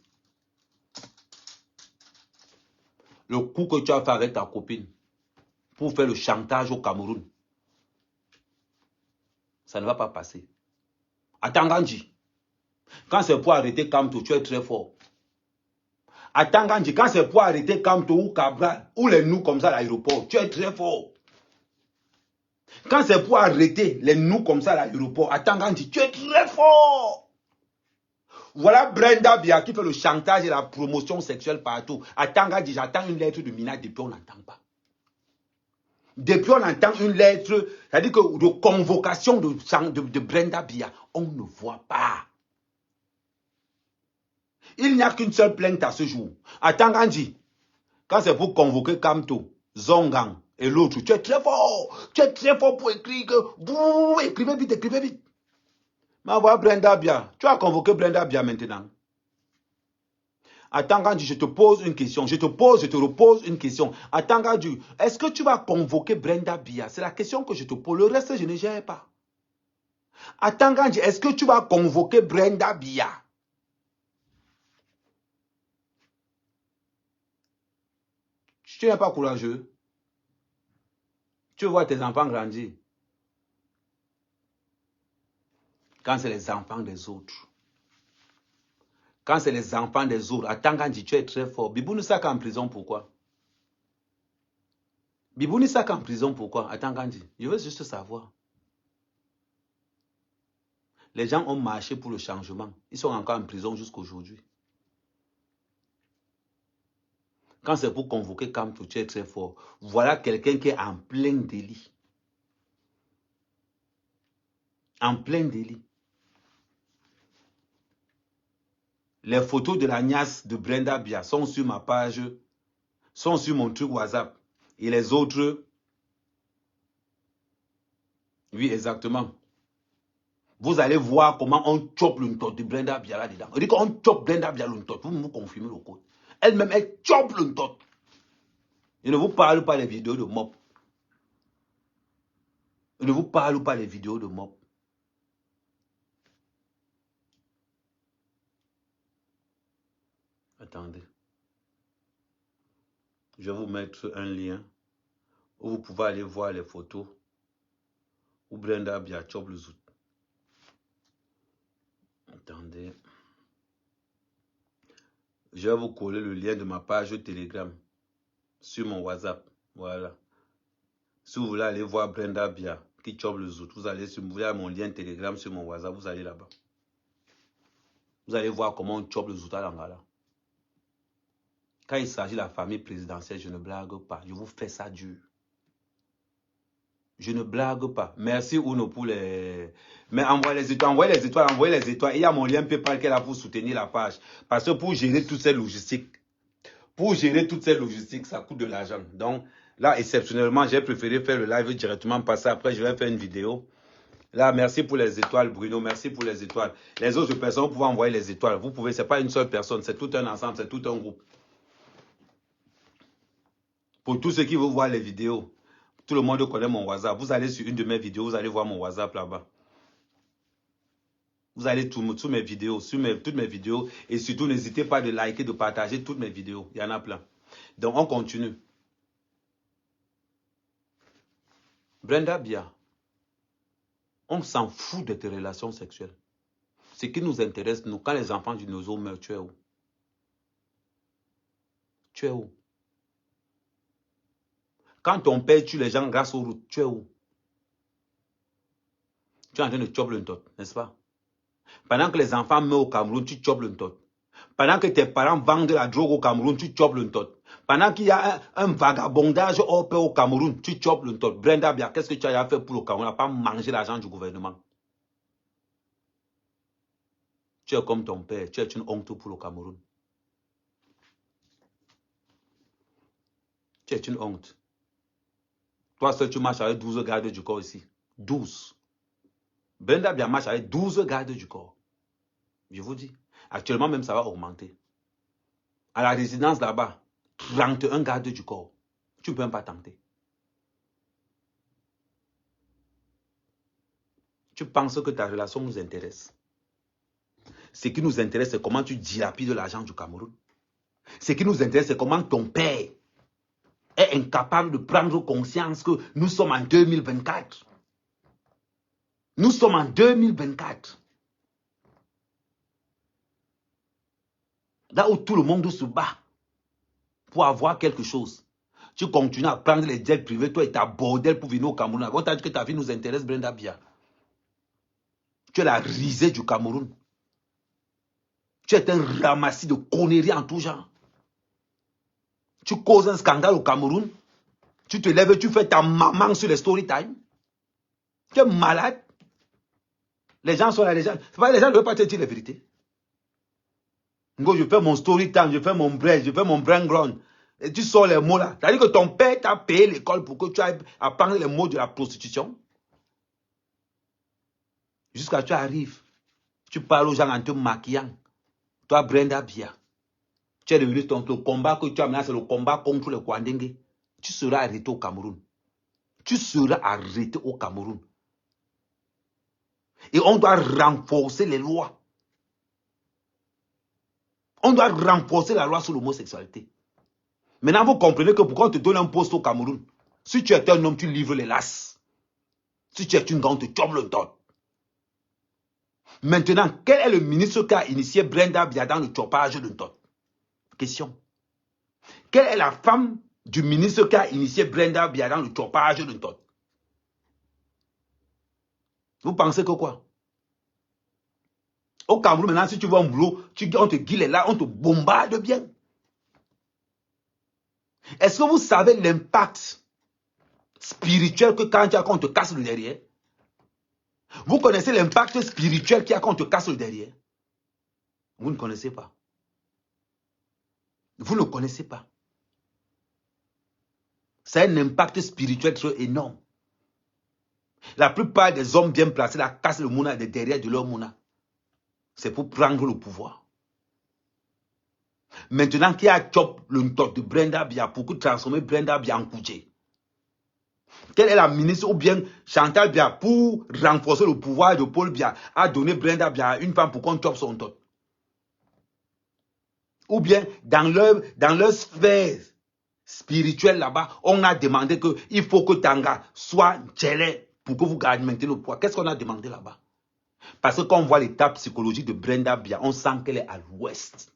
Le coup que tu as fait avec ta copine pour faire le chantage au Cameroun, ça ne va pas passer. Attends, Gandhi. Quand c'est pour arrêter Kamto, tu es très fort. Attends, Gandhi, quand c'est pour arrêter Kamto ou Cabral, ou les nous comme ça à l'aéroport, tu es très fort. Quand c'est pour arrêter les nous comme ça à l'aéroport, attends, Gandhi, tu es très fort. Voilà Brenda Bia qui fait le chantage et la promotion sexuelle partout. Attends, Gandhi, j'attends une lettre de Mina depuis, on n'entend pas. Depuis, on entend une lettre, c'est-à-dire que de convocation de Brenda Biya, on ne voit pas. Il n'y a qu'une seule plainte à ce jour. Attends, Gandhi, quand c'est pour convoquer Kamto, Zongang et l'autre, tu es très fort. Tu es très fort pour écrire que vous écrivez vite, écrivez vite. Mais voilà Brenda Biya. Tu as convoqué Brenda Biya maintenant. Attends, Gandhi, je te pose une question. Je te repose une question. Attends, Gandhi, est-ce que tu vas convoquer Brenda Biya? C'est la question que je te pose. Le reste, je ne gère pas. Attends, Gandhi, est-ce que tu vas convoquer Brenda Biya? Tu n'es pas courageux. Tu vois tes enfants grandir. Quand c'est les enfants des autres. Quand c'est les enfants des autres. Attends, Gandhi, tu es très fort. Bibouni Sak en prison, pourquoi? Bibouni Sak en prison, pourquoi? Attends, Gandhi, je veux juste savoir. Les gens ont marché pour le changement. Ils sont encore en prison jusqu'à aujourd'hui. Quand c'est pour convoquer Kamto, tu es très fort. Voilà quelqu'un qui est en plein délit. En plein délit. Les photos de la niasse de Brenda Biya sont sur ma page, sont sur mon truc WhatsApp. Et les autres, oui, exactement. Vous allez voir comment on chope le ntot de Brenda Biya là-dedans. On dit qu'on chope Brenda Biya le ntot. Vous me confirmez le code. Elle-même, elle chope le ntot. Je ne vous parle pas des vidéos de mob. Je ne vous parle pas des vidéos de mob. Attendez. Je vais vous mettre un lien où vous pouvez aller voir les photos où Brenda Biya chope le zout. Attendez. Je vais vous coller le lien de ma page Telegram sur mon WhatsApp. Voilà. Si vous voulez aller voir Brenda Biya qui chope le zout, vous allez sur mon lien Telegram sur mon WhatsApp, vous allez là-bas. Vous allez voir comment on chope le zout à l'Angala. Quand il s'agit de la famille présidentielle, je ne blague pas. Je vous fais ça dur. Je ne blague pas. Merci Uno pour les... Mais envoyez les étoiles, envoyez les étoiles, envoyez les étoiles. Il y a mon lien PayPal qui est là pour soutenir la page. Parce que pour gérer toutes ces logistiques, ça coûte de l'argent. Donc là, exceptionnellement, j'ai préféré faire le live directement passer. Après, je vais faire une vidéo. Là, merci pour les étoiles, Bruno. Merci pour les étoiles. Les autres personnes, vous pouvez envoyer les étoiles. Vous pouvez, ce n'est pas une seule personne, c'est tout un ensemble, c'est tout un groupe. Pour tous ceux qui veulent voir les vidéos, tout le monde connaît mon WhatsApp. Vous allez sur une de mes vidéos, vous allez voir mon WhatsApp là-bas. Vous allez sur mes vidéos, toutes mes vidéos. Et surtout, n'hésitez pas de liker, de partager toutes mes vidéos. Il y en a plein. Donc, on continue. Brenda Biya, on s'en fout de tes relations sexuelles. Ce qui nous intéresse, nous, quand les enfants du Nozo meurent, tu es où? Tu es où? Quand ton père tue les gens grâce aux routes, tu es où? Tu es en train de chop le ntot, n'est-ce pas? Pendant que les enfants meurent au Cameroun, tu chopes le ntot. Pendant que tes parents vendent de la drogue au Cameroun, tu chopes le ntot. Pendant qu'il y a un vagabondage hors pair au Cameroun, tu chopes le ntot. Brenda Biya, qu'est-ce que tu as fait pour le Cameroun? Tu n'as pas mangé l'argent du gouvernement. Tu es comme ton père, tu es une honte pour le Cameroun. Tu es une honte. Toi seul, tu marches avec 12 gardes du corps ici. 12. Brenda Biya marche avec 12 gardes du corps. Je vous dis. Actuellement, même, ça va augmenter. À la résidence là-bas, 31 gardes du corps. Tu ne peux même pas tenter. Tu penses que ta relation nous intéresse. Ce qui nous intéresse, c'est comment tu dilapides l'argent du Cameroun. Ce qui nous intéresse, c'est comment ton père est incapable de prendre conscience que nous sommes en 2024. Nous sommes en 2024. Là où tout le monde se bat pour avoir quelque chose. Tu continues à prendre les jets privés, toi et ta bordel pour venir au Cameroun. On t'a dit que ta vie nous intéresse, Brenda Biya. Tu es la risée du Cameroun. Tu es un ramassis de conneries en tout genre. Tu causes un scandale au Cameroun. Tu te lèves, tu fais ta maman sur les story time. Tu es malade. Les gens sont là, les gens ne veulent pas te dire la vérité. Je fais mon story time, je fais mon brain, je fais mon brain ground. Et tu sors les mots là. C'est-à-dire que ton père t'a payé l'école pour que tu ailles apprendre les mots de la prostitution. Jusqu'à tu arrives. Tu parles aux gens en te maquillant. Toi, Brenda Bia. Tu es devenu le combat que tu as mené, c'est le combat contre les Kwandengue. Tu seras arrêté au Cameroun. Tu seras arrêté au Cameroun. Et on doit renforcer les lois. On doit renforcer la loi sur l'homosexualité. Maintenant, vous comprenez que pourquoi on te donne un poste au Cameroun? Si tu es un homme, tu livres les lasses. Si tu es une grande, tu chopes le tot. Maintenant, quel est le ministre qui a initié Brenda Bia dans le chopage de tot? Question. Quelle est la femme du ministre qui a initié Brenda Bia dans le chopage de tot? Vous pensez que quoi? Au Cameroun, maintenant, si tu vois un boulot, on te guille là, on te bombarde bien. Est-ce que vous savez l'impact spirituel que quand on te casse le derrière? Vous connaissez l'impact spirituel qu'il y a quand on te casse le derrière? Vous ne connaissez pas. Vous ne connaissez pas. C'est un impact spirituel très énorme. La plupart des hommes bien placés la cassent le mouna derrière de leur mouna. C'est pour prendre le pouvoir. Maintenant qu'il y a chop le top de Brenda Bia pour transformer Brenda Bia en Kouché. Quelle est la ministre ou bien Chantal Bia pour renforcer le pouvoir de Paul Bia a donné Brenda Bia à une femme pour qu'on chope son top? Ou bien dans leur sphère spirituelle là-bas, on a demandé qu'il faut que Tanga soit tchélé pour que vous gardiez maintenant le pouvoir. Qu'est-ce qu'on a demandé là-bas? Parce que quand on voit l'état psychologique de Brenda Bia, on sent qu'elle est à l'ouest.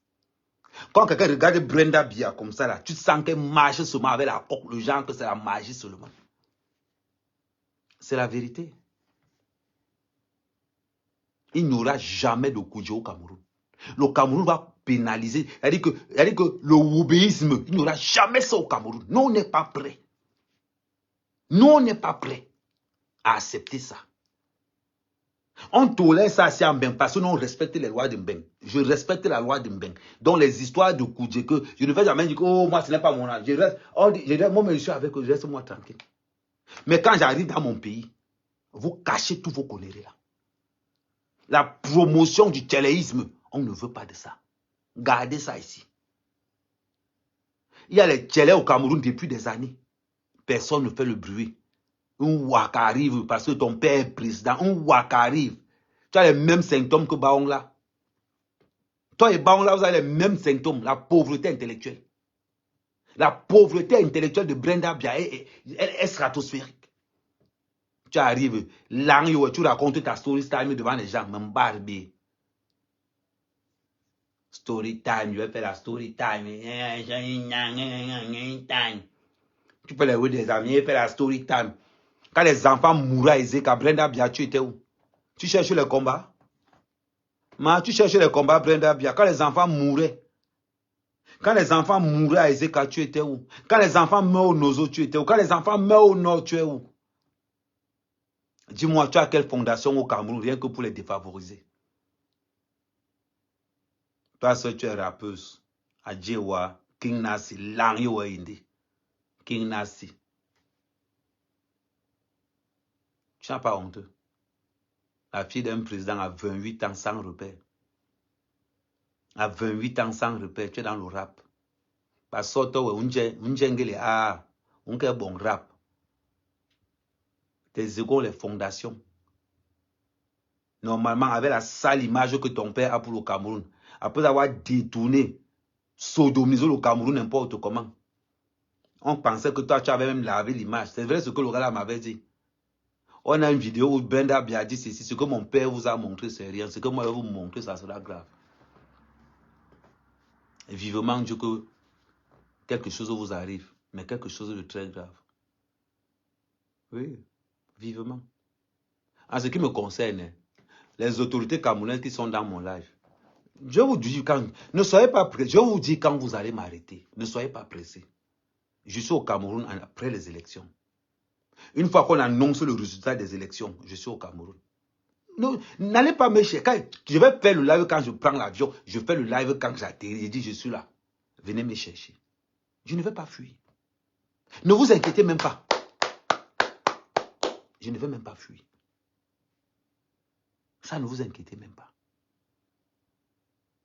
Quand quelqu'un regarde Brenda Bia comme ça, là, tu sens qu'elle marche seulement avec la coque, le genre que c'est la magie seulement. C'est la vérité. Il n'y aura jamais de Koujo au Cameroun. Le Cameroun va pénaliser. C'est-à-dire que le woubéisme, il n'y aura jamais ça au Cameroun. Nous, on n'est pas prêts. Nous, on n'est pas prêts à accepter ça. On tolère ça assez en Mbeng parce que nous, on respecte les lois de Mbeng. Je respecte la loi de Mbeng. Donc, les histoires de Koudje, que je ne vais jamais dire que oh, moi, ce n'est pas mon âge. Moi, je suis avec eux, je reste moi tranquille. Mais quand j'arrive dans mon pays, vous cachez tous vos conneries là. La promotion du tchéléisme, on ne veut pas de ça. Gardez ça ici. Il y a les tchélés au Cameroun depuis des années. Personne ne fait le bruit. Un waka arrive parce que ton père est président. Un waka arrive. Tu as les mêmes symptômes que Baong là. Toi et Baong là, vous avez les mêmes symptômes. La pauvreté intellectuelle. La pauvreté intellectuelle de Brenda Bia est stratosphérique. Tu arrives, tu racontes ta story time devant les gens, même barbé. Story time, je vais faire la story time. Tu peux les voir des amis, faire la story time. Quand les enfants mouraient à Ezeka, Brenda Bia, tu étais où? Tu cherches les combats? Tu cherches les combats, Brenda Bia. Quand les enfants mouraient. Quand les enfants mouraient à Ezeka, tu étais où? Quand les enfants meurent au Nozo, tu étais où? Quand les enfants meurent au Nord, tu es où? Dis-moi, tu as quelle fondation au Cameroun, rien que pour les défavoriser? Toi, seul, tu es rappeuse. Adjewa, King Nasi, Langyo Indi. King Nasi. Tu n'as pas honte. La fille d'un président a 28 ans sans repère. À 28 ans sans repère, tu es dans le rap. Parce que toi, on est bon rap. Tes égaux, les fondations. Normalement, avec la sale image que ton père a pour le Cameroun, après avoir détourné, sodomisé le Cameroun n'importe comment, on pensait que toi, tu avais même lavé l'image. C'est vrai ce que le gars m'avait dit. On a une vidéo où Brenda Bia dit ceci, ce que mon père vous a montré, c'est rien. Ce que moi, je vais vous montrer, ça sera grave. Et vivement Dieu que quelque chose vous arrive, mais quelque chose de très grave. Oui, vivement. En ce qui me concerne, les autorités camerounaises qui sont dans mon live, je vous dis, ne soyez pas pressés. Je vous dis quand vous allez m'arrêter. Ne soyez pas pressés. Je suis au Cameroun après les élections. Une fois qu'on annonce le résultat des élections, je suis au Cameroun. N'allez pas me chercher. Je vais faire le live quand je prends l'avion. Je fais le live quand j'atterris. Je dis, je suis là. Venez me chercher. Je ne vais pas fuir. Ne vous inquiétez même pas. Je ne vais même pas fuir. Ça, ne vous inquiétez même pas.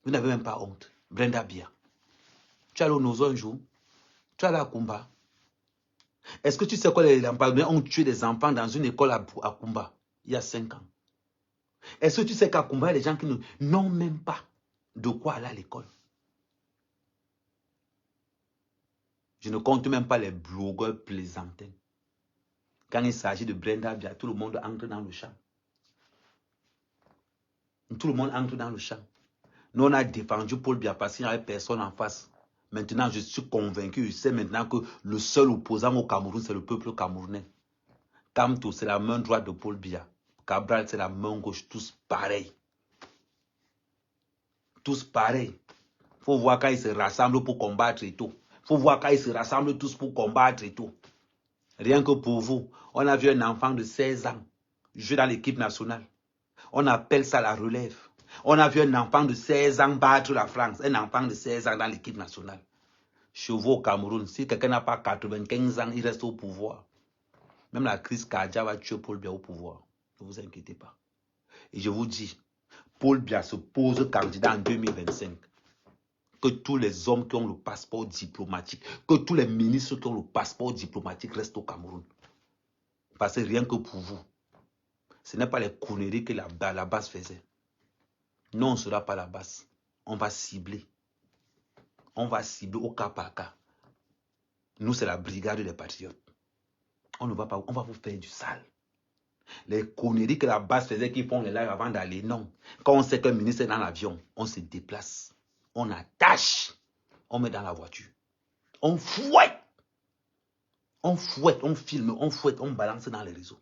Vous n'avez même pas honte. Brenda Bia. Tu es allé au Nozo un jour. Tu es allé à Kumba. Est-ce que tu sais quoi, les Lampardais ont tué des enfants dans une école à Kumba il y a 5 ans? Est-ce que tu sais qu'à Kumba, il y a des gens qui n'ont même pas de quoi aller à l'école? Je ne compte même pas les blogueurs plaisantins. Quand il s'agit de Brenda Bia, tout le monde entre dans le champ. Tout le monde entre dans le champ. Nous, on a défendu Paul Biya parce qu'il n'y avait personne en face. Maintenant, je suis convaincu, je sais maintenant que le seul opposant au Cameroun, c'est le peuple camerounais. Kamto, c'est la main droite de Paul Biya. Cabral, c'est la main gauche, tous pareils. Tous pareils. Il faut voir quand ils se rassemblent pour combattre et tout. Il faut voir quand ils se rassemblent tous pour combattre et tout. Rien que pour vous, on a vu un enfant de 16 ans jouer dans l'équipe nationale. On appelle ça la relève. On a vu un enfant de 16 ans battre la France. Un enfant de 16 ans dans l'équipe nationale. Chez vous au Cameroun, si quelqu'un n'a pas 95 ans, il reste au pouvoir. Même la crise cardiaque va tuer Paul Biya au pouvoir. Ne vous inquiétez pas. Et je vous dis, Paul Biya se pose candidat en 2025. Que tous les hommes qui ont le passeport diplomatique, que tous les ministres qui ont le passeport diplomatique restent au Cameroun. Parce que rien que pour vous, ce n'est pas les conneries que la base faisait. Non, on ne sera pas la base. On va cibler. On va cibler au cas par cas. Nous, c'est la brigade des patriotes. On ne va pas, on va vous faire du sale. Les conneries que la base faisait qui font les lives avant d'aller, non. Quand on sait qu'un ministre est dans l'avion, on se déplace. On attache. On met dans la voiture. On fouette. On fouette, on filme, on fouette, on balance dans les réseaux.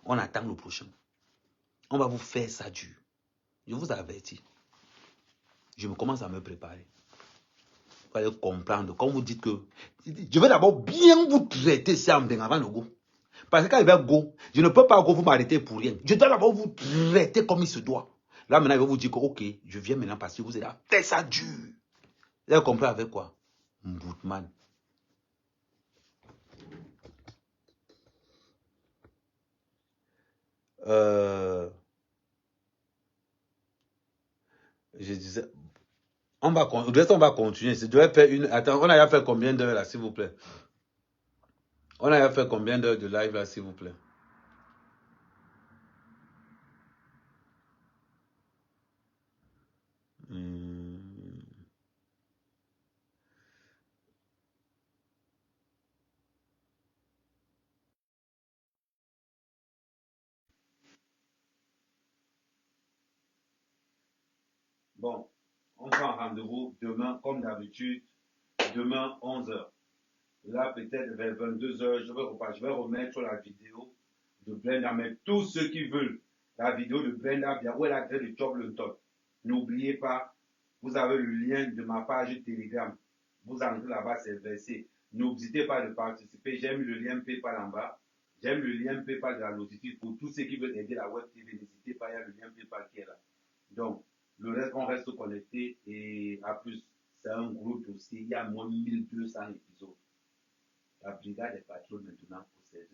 On attend le prochain. On va vous faire ça dur. Je vous avertis. Je me commence à me préparer. Vous allez comprendre. Quand vous dites que... Je vais d'abord bien vous traiter ça avant le go. Parce que quand il va go, je ne peux pas go vous m'arrêter pour rien. Je dois d'abord vous traiter comme il se doit. Là maintenant, il va vous dire que ok, je viens maintenant parce que vous êtes là. Fais ça dur. Vous avez compris avec quoi? Mboutman. Je disais... On va continuer. Je devais faire une... Attends, on a fait combien d'heures là, s'il vous plaît? On a fait combien d'heures de live là, s'il vous plaît? Bon, on prend rendez-vous demain, comme d'habitude, demain 11h. Là, peut-être vers 22h, je vais remettre la vidéo de Brenda. Mais tous ceux qui veulent la vidéo de Brenda, bien, où elle a fait le job le top. N'oubliez pas, vous avez le lien de ma page Telegram. Vous entrez là-bas, c'est versé. N'hésitez pas de participer. J'ai mis le lien PayPal en bas. J'ai mis le lien PayPal de la notification. Pour tous ceux qui veulent aider la Web TV, n'hésitez pas, il y a le lien PayPal qui est là. Donc, le reste, on reste connecté et à plus. C'est un gros dossier. Il y a moins de 1200 épisodes. La brigade des patrons maintenant possède